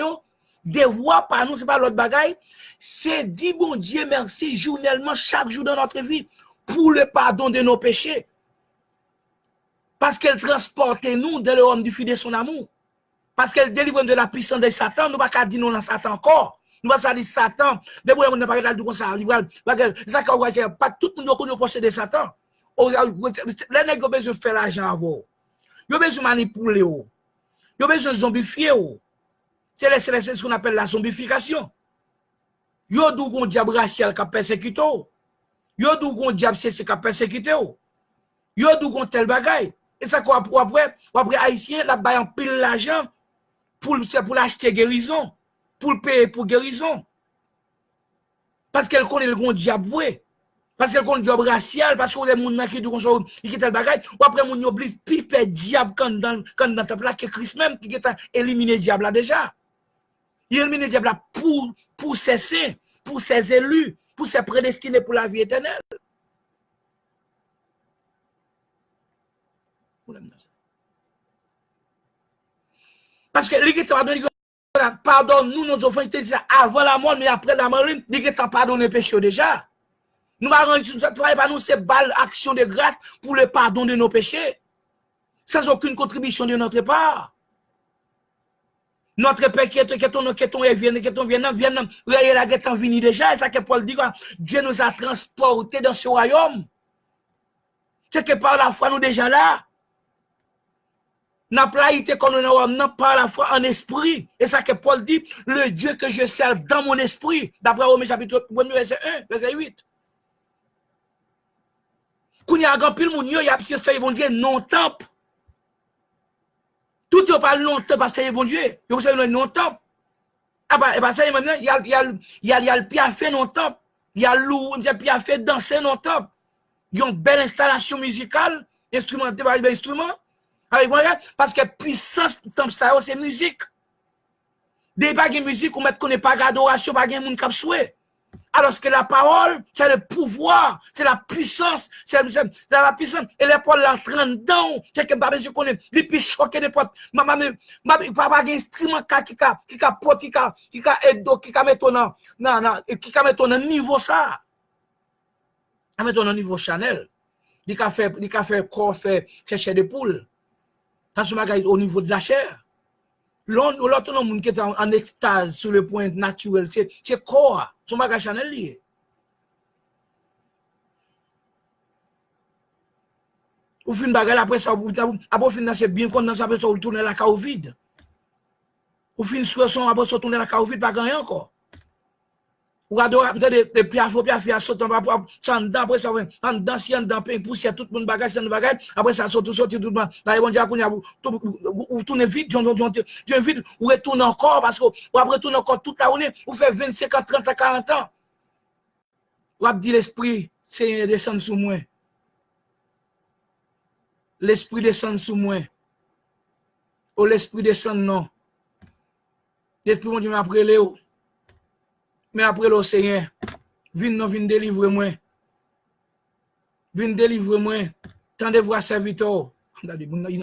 devoir par nous, c'est pas l'autre bagaille. C'est dit, bon Dieu, merci, journellement, chaque jour dans notre vie, pour le pardon de nos péchés. Parce qu'elle transporte nous dans le royaume du Fils de son amour. Parce qu'elle délivre de la puissance de Satan, nous ne pouvons pas dire non à Satan encore. Nous ne pouvons pas dire Satan. De vous, on ne peut pas dire comme ça. Ça, pas tout le monde connaît posséder Satan. Les nègres ont besoin de faire l'argent à vous. Ils ont besoin de manipuler. Ils ont besoin de zombifier. C'est ce qu'on appelle la zombification. Ils ont un diable racial qui a persécuté. Ils ont un diable qui a persécuté. Ils ont un tel bagaille. Et ça, après, Haïtien, là, ils ont pile l'argent pour l'acheter guérison, pour le payer pour guérison. Parce qu'elle connaît le grand diable, parce qu'elle connaît le diable racial, parce que les gens qui disent qu'il tel bagage, ou après, ils obligent piper diable quand dans ta plaque, que Christ même, qui a éliminé le diable là déjà. Il a éliminé le diable là pour ses saints, pour ses élus, pour ses prédestinés pour la vie éternelle. problème dans ça. Parce que les pardonne-nous nos offenses, avant la mort, mais après la mort, les pardonne les péchés déjà. Nous ne travaillons pas nous ces balles action de grâce pour le pardon de nos péchés, sans aucune contribution de notre part. Notre Père qui est vient, la guette en vini déjà, et ça que Paul dit, Dieu nous a transportés dans ce royaume. C'est que par la foi, nous déjà là. N'a pas été qu'on n'a pas la foi en esprit. Et ça que Paul dit, le Dieu que je sers dans mon esprit. D'après Romains chapitre 1, verset 1, verset 8. Quand il y a un grand pile, il y a un bon Dieu non-temple. Tout le monde parle non-temple parce que c'est bon Dieu. Il y a un non-temple. Ah bah, ça y est maintenant, il y a le pied fait non-temple. Il y a le pied fait danser non-temple. Il y a une belle installation musicale, instrumentée par l'instrument. Parce que puissance, c'est musique. Des bagues de musique, on ne connaît pas d'adoration, pas de monde qui a souhait. Alors que la parole, c'est le pouvoir, c'est la puissance, c'est la puissance. Et les paroles l'entraînent dedans. C'est que je connais, les plus choqués des potes. Pas d'instrument qui a pote, qui a aide, qui a mettre on niveau ça. À mettre on niveau Chanel. Il a fait corps, fait chair de poule. Ça se met au niveau de la chair. L'autre monde qui est en extase sur le point naturel, c'est corps. Son bagage Chanel lié. Ou fin bagage après ça, après fin c'est bien qu'on ça peut se retourner la cave vide. Ou fin sur son après se retourner la cave vide pas gagner encore. Ou adore peut-être des piafia sauter après ça en danser en dans poussière tout le monde bagage sans bagage après ça sortir tout le monde là bon Dieu ou tourner vite Dieu vite ou retourner encore parce que ou après tourner encore toute la journée ou fait 25 30 à 40 ans ou a dit l'esprit Seigneur descend sur moi, l'esprit descend sur moi, oh l'esprit descend non, l'esprit mon Dieu m'a appelé. Mais après le Seigneur, viens délivrer moi. Viens délivrer moi. Tendez voir serviteur. Il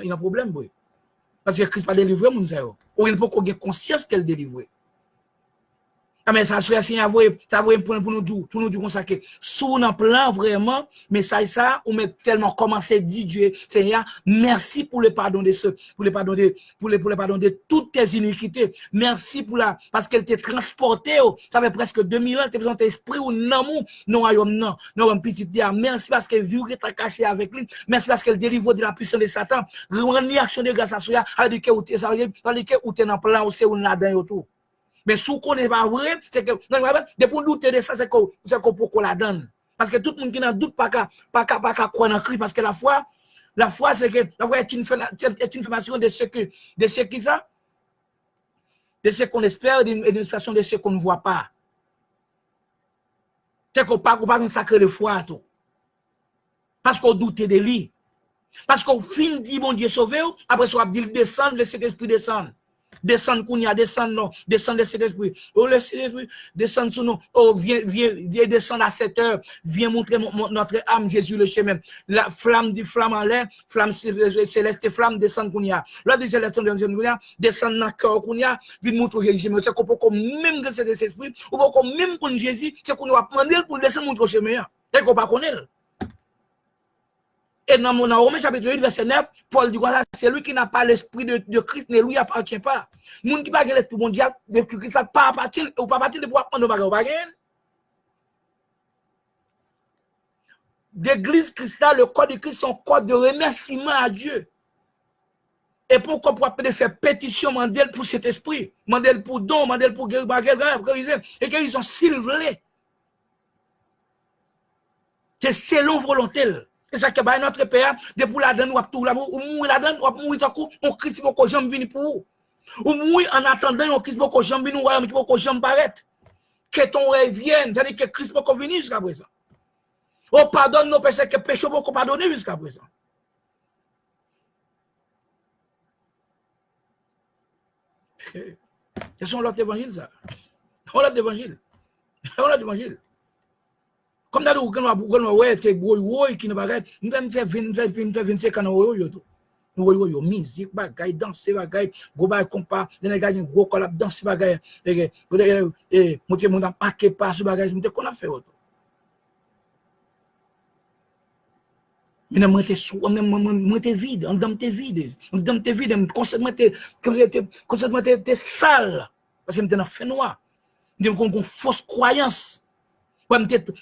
y a un problème. Parce que Christ n'a pas délivré mon Seigneur. Ou il faut qu'on ait conscience qu'elle délivre. Ah mais ça serait Seigneur, ça va pour nous dire comme ça que sous un plan vraiment, mais ça, on met tellement commencé dit Dieu, Seigneur, merci pour le pardon de ceux, pour le pardon de toutes tes iniquités. Merci pour parce qu'elle t'a transporté, ça fait presque 2000 ans, t'es besoin d'esprit ou non, non, un petit dia. Merci parce qu'elle vit que t'as caché avec lui. Merci parce qu'elle délivre de la puissance de Satan. Rendre action de grâce à soi, avec que où t'es dans plan, où c'est où là-dedans autour. Mais si on n'est pas vrai, c'est que, depuis qu'on doute de ça, c'est qu'on peut la donne. Parce que tout le monde qui n'a doute pas qu'à croire en Christ, parce que la foi, c'est que la foi est une information de ce qui ça, de ce qu'on espère et d'une façon de ce qu'on ne voit pas. C'est qu'on pas un sacré de foi, tout. Parce qu'on doute de lui. Parce qu'on finit dit, bon Dieu sauvé, après ça, on dit descendre, laisser l'esprit descendre. Descendre Kounia, descendre non, descendre de cet esprit. Oh, le Saint-Esprit, descendre sur nous. Oh, viens, descendre à 7 heures. Viens montrer notre âme, Jésus, le chemin. La flamme en l'air, flamme céleste, flamme descendre Kounia. Là, de céleste, descendre dans le cœur Kounia, viens montrer Jésus. C'est qu'on peut même que c'est de cet esprit, ou qu'on même qu'on Jésus, c'est qu'on va prendre pour descendre montrer chemin. Et qu'on ne connaît pas. Et dans Romains chapitre 8, verset 9, Paul dit quoi? C'est lui qui n'a pas l'esprit de Christ, ne lui appartient pas. Les gens qui n'a pas l'esprit mondial de Christ, ne pas appartient, ou pas appartient de pouvoir prendre nos bagages. L'église christiane, le corps de Christ, son corps de remerciement à Dieu. Et pourquoi pour faire pétition, mandel pour cet esprit, mandel pour don, mandel pour guérir, et qu'ils ont s'il voulait. C'est selon volonté. Et ça que notre père, depuis la donne, ou mourir la donne, ou mourir tout coup, on Christ pour que j'aime venir pour vous. Ou mourir en attendant, on Christ pour que j'aime venir, ou pour que j'aime paraître. Que ton rêve vienne, c'est-à-dire que Christ pour qu'on vienne jusqu'à présent. On pardonne nos péchés, que péché pour qu'on pardonne jusqu'à présent. C'est son l'autre évangile, ça. On l'autre évangile. On l'autre évangile. Comme dans le cas où on a ouais, t'es gros, qui ne va pas, nous allons faire 25 ans, Oui, musique, bagay, danser, bagay, gros bagay, compas, les gars, gros collab, danser, bagay, monter mon dans paquet, pas ce bagay, monter qu'on a fait autre. Mais moi, t'es vide, on donne tes vide, concentre t'es sale, parce que m'étais fait noir. Nous avons une fausse croyance.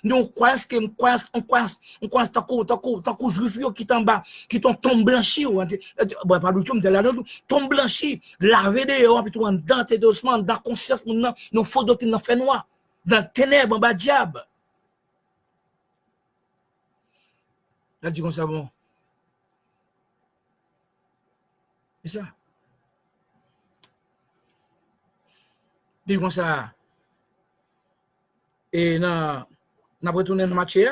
Nous croyons que on croit tant qu'on juif qui t'en bas, qui t'ont tombe blanchi, bon, pas du tout, tombe blanchi, lavé dehors, puis tout en dans tes doucement, dans conscience, nous faux doctrine dans fait noir, dans ténèbres, en bas diable. Là, dit comme ça, bon. C'est ça. Dit comme ça. Et on a retourné dans Matthieu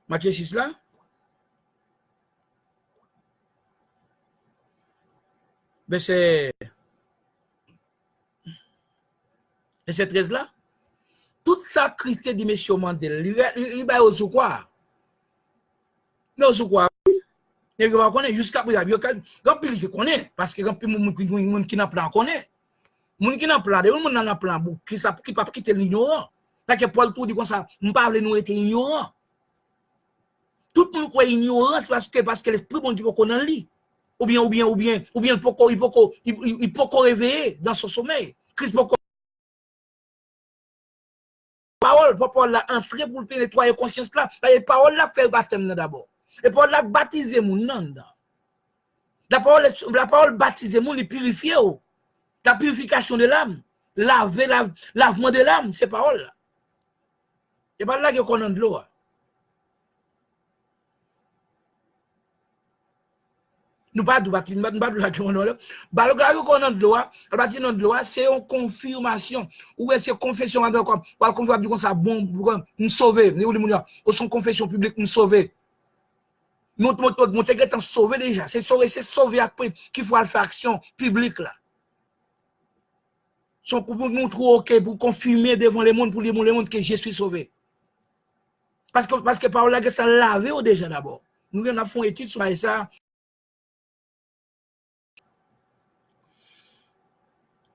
6 là. Verset 13 là. Tout ça, Christ dit, monsieur Mandel, il va au quoi? Non, au quoi? Il va connaître jusqu'à présent. Il y a un pile qui connaît, parce que il y a un monde qui n'a pas connaît. Moun qui n'a plan, de moun n'a plan qui pas quitter l'ignorant. Là que Paul tout dit comme ça, on parle nous être ignorant. Tout le monde croit ignorant parce que l'esprit bon Dieu qu'on en lit. Ou bien il peut réveiller dans son sommeil. Christ peut parole pour Paul là entrer pour nettoyer conscience là. La parole là fait baptême d'abord. Et Paul là baptiser moun nan. La parole baptiser moun, il purifier. La purification de l'âme, lavement de l'âme, c'est parole. C'est pas là qu'on a de l'eau. Nous pas de baptême, nous pas de la qu'on a. Bah le gars qu'on a de l'eau, le baptême de l'eau, c'est une confirmation ou c'est confession avec quoi. Par contre, comme ça bon nous sauver, nous son confession publique nous sauver. Nous t'es sauvé déjà, c'est sauvé après qu'il faut faire action publique là. Sont pour nous trouver ok pour confirmer devant le monde pour dire le monde que je suis sauvé. Parce que par là que tu as lavé déjà d'abord. Nous avons fait une étude sur ça.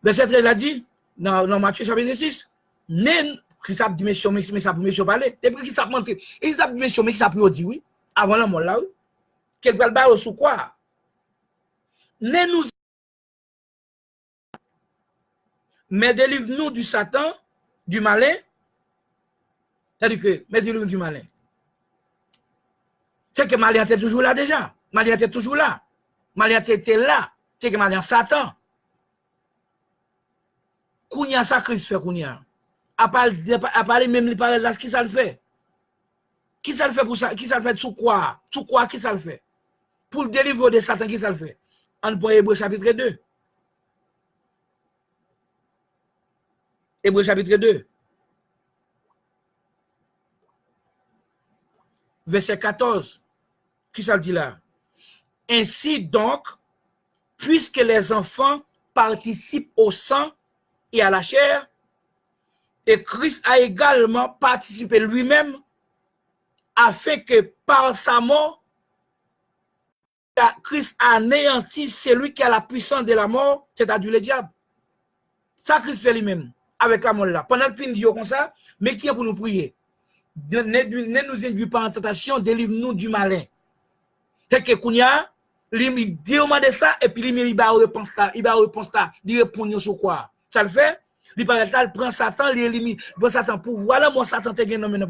Verset 13 a dit dans Matthieu chapitre 6, Christ a dit monsieur mais ça pour monsieur parler. Depuis qu'il s'est montré, il a dit monsieur mais ça pour dire oui avant la mort là. Quel va le sous quoi? Ne nous mais délivre-nous du Satan, du malin. C'est-à-dire que, mais délivre-nous du malin. C'est que malin était toujours là déjà. Malin était toujours là. Malin était là. C'est que malin Satan. Kounia ça Christ fait Kounia. À parler même parler là, qui ça le fait? Qui ça le fait pour ça? Qui ça le fait sous quoi? Sous quoi qui ça le fait? Pour le délivrer de Satan, qui ça le fait? En Hébreux chapitre 2. Hébreux chapitre 2. Verset 14. Qui ça dit là? Ainsi donc, puisque les enfants participent au sang et à la chair, et Christ a également participé lui-même, afin que par sa mort, Christ a anéanti celui qui a la puissance de la mort, c'est-à-dire le diable. Ça, Christ fait lui-même, avec la mort là. Pendant le film, dit comme ça, mais qui est pour nous prier? Ne nous induis pas en tentation, délivre-nous du malin. C'est que Kounia, il dit de ça, et puis il va répondre là, il répond sur quoi? Ça le fait? Il prend Satan, il élimine, prend Satan pour voilà, moi Satan te gagne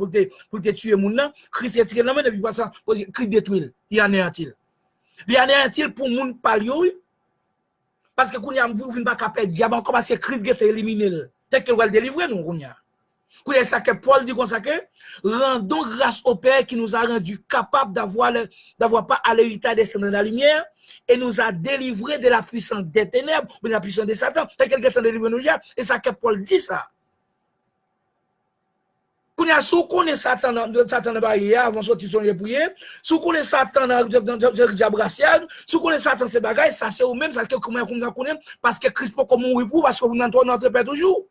pour te tuer mon là, Christ est tiré dans et puis ça, Christ détruit, il anéantit. Il anéantit pour mon palio, parce que Kounia, vous ne pouvez pas capter diable encore parce que Christ est éliminé. Dès qu'il va le délivrer, nous, Kounia. C'est ça que Paul dit comme ça que rendons grâce au Père qui nous a rendu capables d'avoir pas à l'héritage des saints de la lumière et nous a délivrés de la puissance des ténèbres ou de la puissance de Satan. C'est quelqu'un qui a délivré nous déjà. Et ça que Paul dit ça. Quand il y a sous qu'on est Satan de barrière avant de sortir son prière, sous qu'on est Satan dans le diable racial, sous qu'on est Satan ces bagages, ça c'est au même, ça que comment on connaît parce que Christ peut comme mourir pour parce que vous n'entendez notre Père toujours.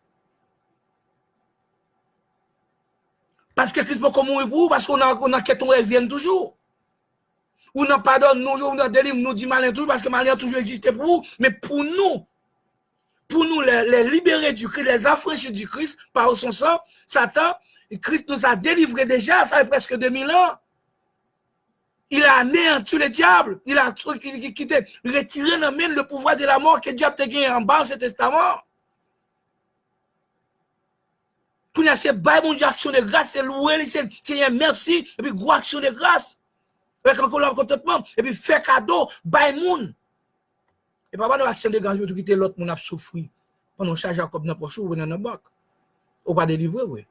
Parce que Christ peut comme mourir pour parce qu'on a qu'un revienne toujours. Ou non pardonne nous, ou non délivre nous du malin toujours, parce que malin a toujours existé pour vous, mais pour nous les libérer du Christ, les affranchir du Christ par son sang, Satan, Christ nous a délivrés déjà, ça fait presque 2000 ans. Il a anéanti le diable, il a retiré le pouvoir de la mort que le diable a gagné en bas de ce testament. Pour nous, c'est bon Dieu action de grâce, c'est louer, c'est Seigneur merci, et puis gros action de grâce. Avec un contentement, et puis faire cadeau, bail moun. Et pas nous action de grâce, pour quitter l'autre moun a souffert. Pendant que Jacob n'a pas souffert dans la banque. Ou pas délivrer, oui.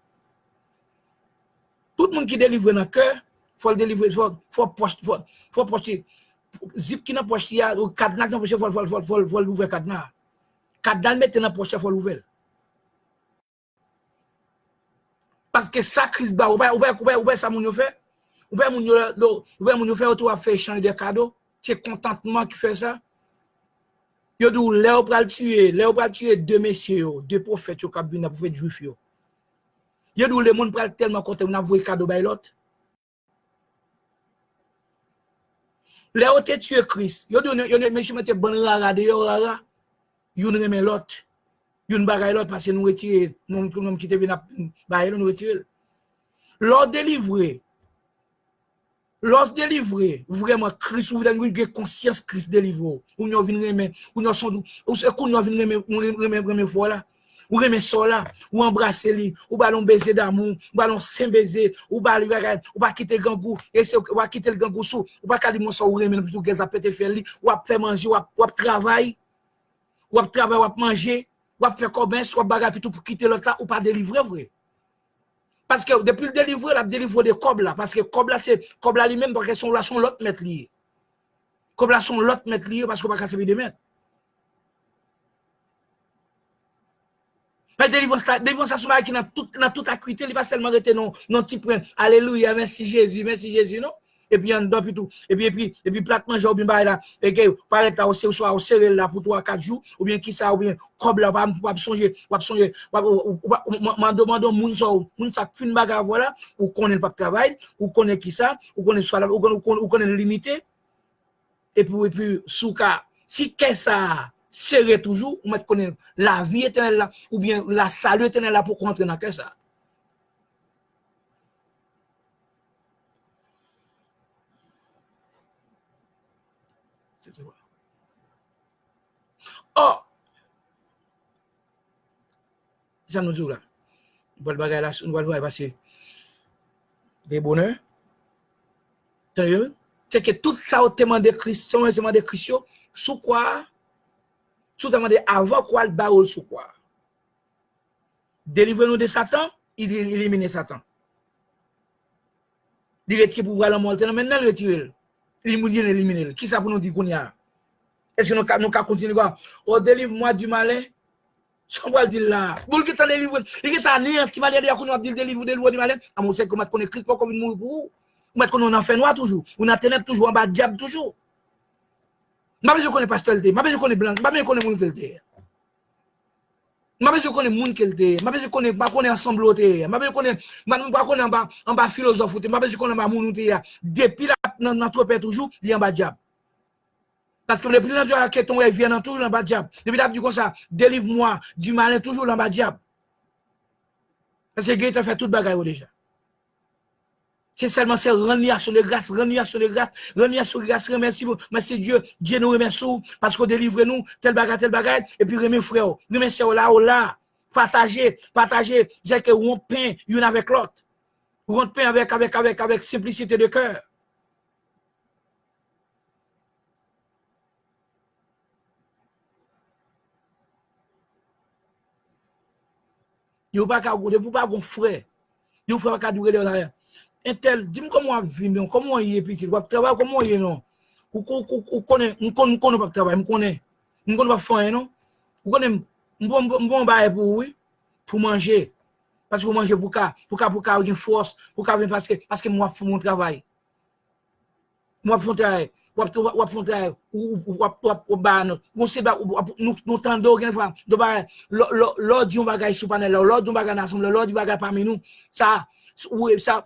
Tout le monde qui délivre dans le cœur, faut le délivrer, faut poster. Zip qui n'a pas poché, ou cadenas dans poché, faut l'ouvrir cadenas. Cadenas mettre dans poché, faut l'ouvrir. Parce que ça crise bas, ou pas ça moun fait. Ou pas moun fait autour à faire échanger des cadeaux, c'est contentement qui fait ça. Yo dou Léo pral tuer deux messieurs, deux prophètes yo k'ap vinn prophète juif yo. Yo dou le monde pral tellement content on a voyé cadeau bay l'autre. Léo te tué Christ. Yo dou monsieur mette bon rara de yo rara. Yo ne remet l'autre. Yo ne bagay l'autre parce que nous retirer nous qui te vinn bay nous retirer. L'autre délivré. Lorsque délivré, vraiment, Christ, vous avez une conscience, Christ délivré. Ou nous venons remettre, ou nous sommes, ou nous venons remettre, voilà. Ou remettre ça là, ou embrasser lui, ou ballon baiser d'amour, ou ballon saint baiser, ou ballon, ou pas quitter le gangou, et c'est, ou pas quitter le gangou sous, ou pas caler mon ça, ou remettre plutôt que ça peut te faire lui, ou faire manger, ou travailler, ou manger, ou faire commerce, soit bagarre plutôt pour quitter l'autre là, ou pas délivrer, vrai. Parce que depuis le délivrer, la délivrer de Cob là. Parce que Cob là, c'est Cob là lui-même, parce que son l'autre maître lié. Cob là, son l'autre maître lié, parce qu'on va casser de maître. Mais délivrance ça, c'est qui dans toute acuité, il va seulement rester non petit point. Alléluia, merci Jésus, non? Et puis, en dedans, et puis, plate manger, ou bien, là, et que, par exemple, soit au serré là pour 3-4 jours, ou bien, qui ça, ou bien, comme là, ou songer, demandons, moun ça, fin bagarre, voilà, ou connaît pas de travail, ou connaît qui ça, ou connaît soit là, ou connaît limité, et puis, sous cas, si qu'est ça, serré toujours, ou connaît la vie éternelle là, ou bien, la salut éternelle là pour rentrer dans qu'est ça. Oh! Ça nous dit là. On va le bagage là, on va le voir passer des bonheurs. C'est que tout ça au témoin de Christ, c'est un témoin de Christ, sous quoi? Sous demandé avant quoi le barreau sous quoi? Délivrer-nous de Satan, il élimine Satan. Il retire pour voir la mort, maintenant il retire. Il élimine. Qui ça pour nous dire qu'on y a? Est-ce que nous avons continué quoi? Oh, délivre-moi du malin. Sans voir dire là. Boule qui t'a délivré. Il qui t'a anéanti malin, il y a qu'on a dit délivre du malin. À mon sait que on connaît Christ pas comme une mourir pour vous. On qu'on en fait noir toujours. On a ténèbres toujours en bas diable toujours. Ma je connais pasteur ma je connais blanc, ma je connais monde quelté. Ma je connais monde quelté, ma je connais ensemble auté, ma je connais en bas philosophe, ma je connais ma monde depuis là dans trop toujours, il en bas diable. Parce que depuis là que ton rêve vient toujours en bas diable. Depuis là du comme ça, délivre-moi du malin toujours en bas diable. Parce que Dieu t'a fait toute bagaille déjà. C'est seulement rendre action de grâce, merci Dieu, Dieu nous remercie parce qu'on délivre nous, tel bagage, et puis remercie frère, remercie là, partager, j'ai que on pain une avec l'autre, on pain avec simplicité de cœur. Vous pas un frère, vous frère pas durer derrière. Intel, dis-moi comment vivre, comment il est petit, travail, comment il est non. Ou connaît pas travail, connaît pas faire non. Ou connaît bon bail pour manger. Parce que manger pour avoir une force, parce que moi fais mon travail. Moi fais mon travail. Nous tendons l'ordre du bagage sous panel, l'ordre du bagage ensemble, l'ordre du bagage parmi nous. Ça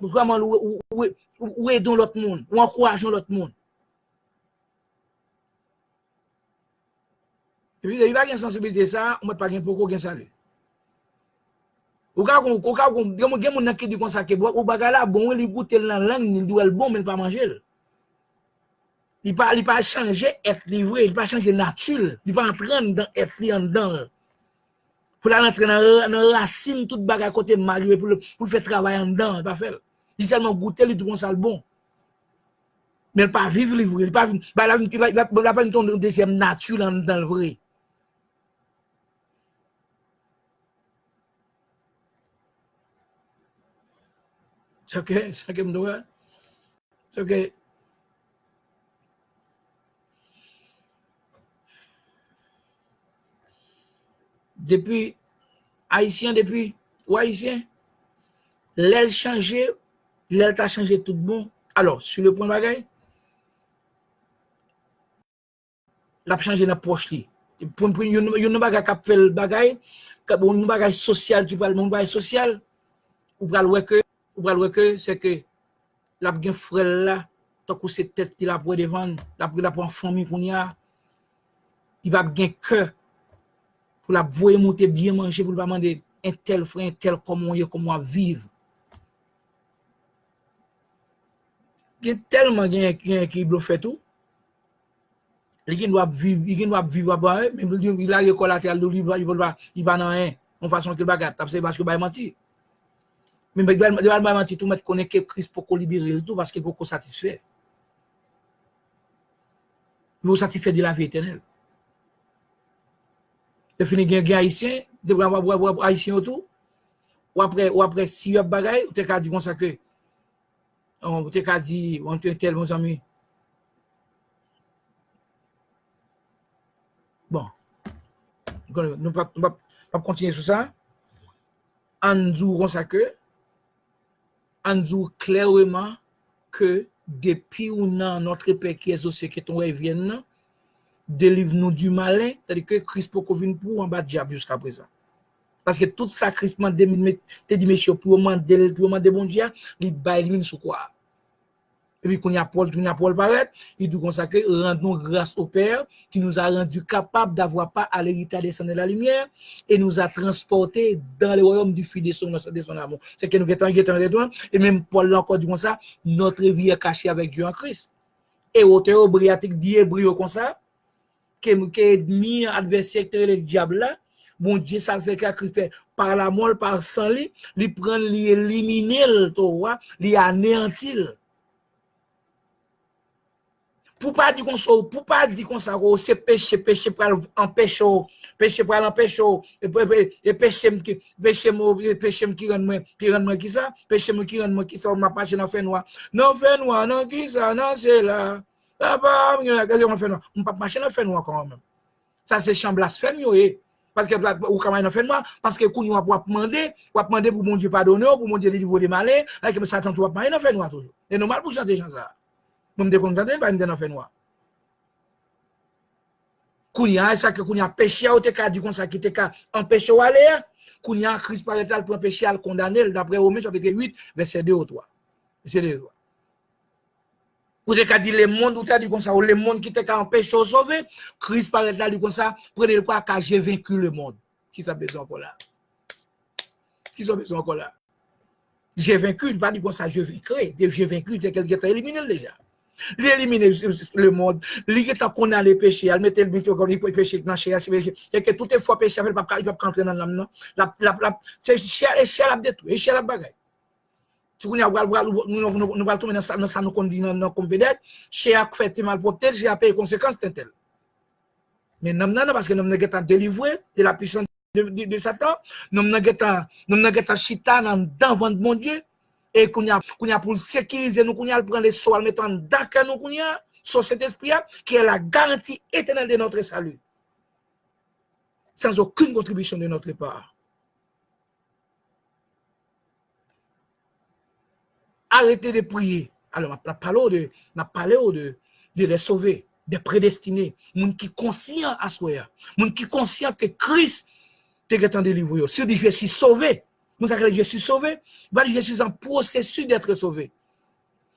vraiment où est dans l'autre monde, où encourageons l'autre monde. Et puis, il n'y a pas de sensibilité, ça, on ne met pas de pourquoi salut. Ou quand on qui dit comme ça, que ou bagala bon, il goûte dans la langue, il doit le bon, mais il pas manger. Il pas changer être livré, il pas changer nature, il pas entrer dans être en dedans. Pour l'entrer dans racine toute bagarre côté mal pour faire travail en dedans, il pas faire. Il seulement goûter lui tout ça le bon. Mais il pas vivre livré, il pas il va pas une deuxième nature dans le vrai. C'est OK, me doit. C'est OK. Depuis haïtien ou haïtien, l'aile changé, l'aile t'a changé tout bon. Alors, sur le point de bagaille, l'a changé dans poche li. Pour une bagay qui fait le bagay, une bagay social qui parle mon bagay social, ou pral wè que c'est que la gen frère là, tant que c'est tête qui la pour devant, la pour en famille qu'on y a, il va gen cœur pour la voyer monter bien manger pour pas demander un tel frère, un tel comment vivre. Il y a tellement qui doit faire tout. Il doit vivre même il a le collatéral il va dans rien en façon que bagarre c'est parce que ba menti. Mais il doit mentir tout mettre connaître que Christ pour libérer tout parce qu'il pour satisfaire. Il veut satisfaire de la vie éternelle. De fini gen haïtien, de voir haïtien autour ou après si y a bagaille, tu t'as dit comme ça que on t'as dit on fait tel mon ami. Bon, nous pas continuer sur ça. On dit comme ça que on dit clairement que depuis ou dans notre Père qui est aussi que ton revienne, délivre-nous du malin, c'est-à-dire que Christ pour venir pour en bas diable jusqu'à présent. Parce que tout sacrifice te dit monsieur pour demander bon Dieu, il baille sur quoi. Et puis qu'on y a Paul paraît, il dit consacrer rendons grâce au Père qui nous a rendu capables d'avoir pas à l'héritage des de la lumière et nous a transportés dans le royaume du Fils de son amour. C'est que nous guettons et même Paul encore dit comme ça, notre vie est cachée avec Dieu en Christ. Et auteur hébraïque dit hébreu comme ça que ennemi adversaire le diable là, bon Dieu ça fait que Christ fait par la mort par sang lui prend lui éliminer le toi, lui anéantir. Pour pas dire qu'on ça c'est péché pour empêcher et péché qui rend moi qui ça m'a pas dans fait noir non qui ça non c'est là là-bas on fait noir on pas marcher dans fait noir quand même ça c'est champ blasphème parce que ou comment on fait noir parce que qu'on va demander pour mon Dieu pardonner pour mon Dieu délivrer des malins là que Satan tu vas pas dans fait noir toujours c'est normal pour chanter gens ça nous me déconcentre pas me dans fait noir kounya ça que kounya péché ou te ka dit comme ça qui te ka empêcher aller kounya Christ par étal pour péché à condamner d'après Romains chapitre 8 verset 2 ou 3 verset 2 ou te ka dit le monde ou te dit comme ça ou le monde qui te ka empêcher au sauver Christ par étal dit comme ça prenez le quoi car j'ai vaincu le monde qui ça besoin encore là j'ai vaincu pas dit comme ça je vaincrai j'ai vaincu c'est quelqu'un qui a éliminé déjà. L'éliminer le monde, lui qui a condamné les péchés, elle mettait le but comme il peut pécher dans chair, c'est que tout est fois péché, il peut pas rentrer dans l'âme non. C'est cher la détruire, cher la bagaille. Si nous va tomber dans ça nous conduit dans comme peut-être, cher fait mal pour tel, j'ai payé conséquences tel. Mais non parce que nous n'avons pas délivré de la puissance de Satan, nous n'avons pas chita dans ventre mon Dieu. Et qu'on y a pour sécuriser nous, qu'on y a prendre les soins, mettre en d'accord nous, qu'on y a sur cet esprit qui est la garantie éternelle de notre salut. Sans aucune contribution de notre part. Arrêtez de prier. Alors, on a parlé de les sauver, de prédestinés, moun qui conscient à soi, moun qui conscient que Christ te délivré. Si dit je suis sauvé, nous avons dit je suis sauvé, je suis en processus d'être sauvé.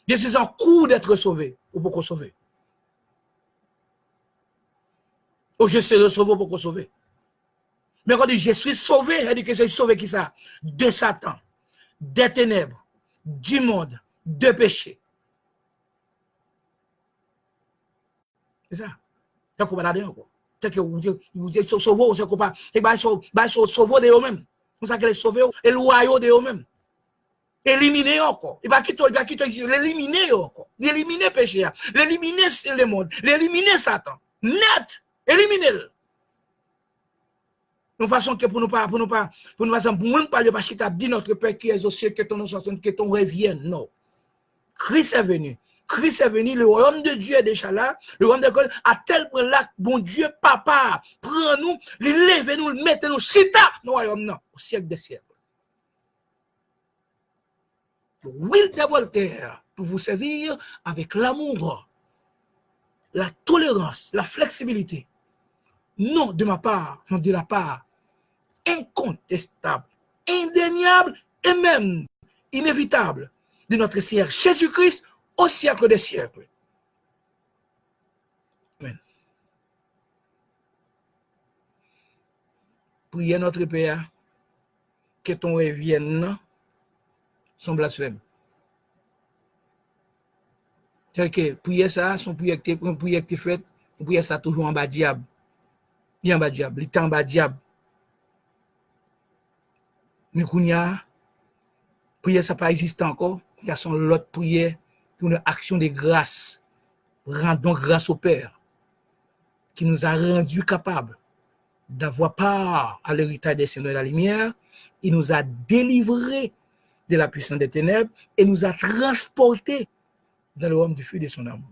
Je suis en cours d'être sauvé. Ou pourquoi sauver? Oh, je serai sauvé pour qu'on sauve. Mais quand on dit je suis sauvé, elle dit que c'est sauvé qui ça? De Satan, des ténèbres, du monde, de péché. C'est ça. C'est qu'on va là-dedans encore. C'est que vous dites sauvé, c'est qu'on va sauver de eux-mêmes. C'est ça qu'elle est sauvée, et le royaume de eux-mêmes. Éliminer encore. Il va quitter ici, l'éliminer encore. L'éliminer péché, l'éliminer le monde, l'éliminer Satan. Net, éliminer. De façon que pour nous parler parce qu'il t'a dit notre Père qui est aux cieux, que ton nom soit saint, que ton revienne. Non. Christ est venu. Christ est venu, le royaume de Dieu est déjà là, le royaume de Dieu, à tel point là, bon Dieu, papa, prends-nous, levez-nous, mettez-nous, chita, nous royaume, non, au siècle des siècles. Will de Voltaire, pour vous servir avec l'amour, la tolérance, la flexibilité. Non de ma part, non de la part incontestable, indéniable et même inévitable de notre Seigneur Jésus-Christ au siècle des siècles. Amen. Priez notre Père, que ton revienne son blasphème. C'est-à-dire que prier ça, son prière qui est faite, on prie ça toujours en bas diable. Il est en bas diable, il est en bas diable. Mais quand il y a prière, ça pas existe encore. Il y a son l'autre prière, une action de grâce. Rendons grâce au Père, qui nous a rendus capables d'avoir part à l'héritage des Seigneurs de la lumière. Il nous a délivrés de la puissance des ténèbres et nous a transportés dans le royaume du feu de son amour.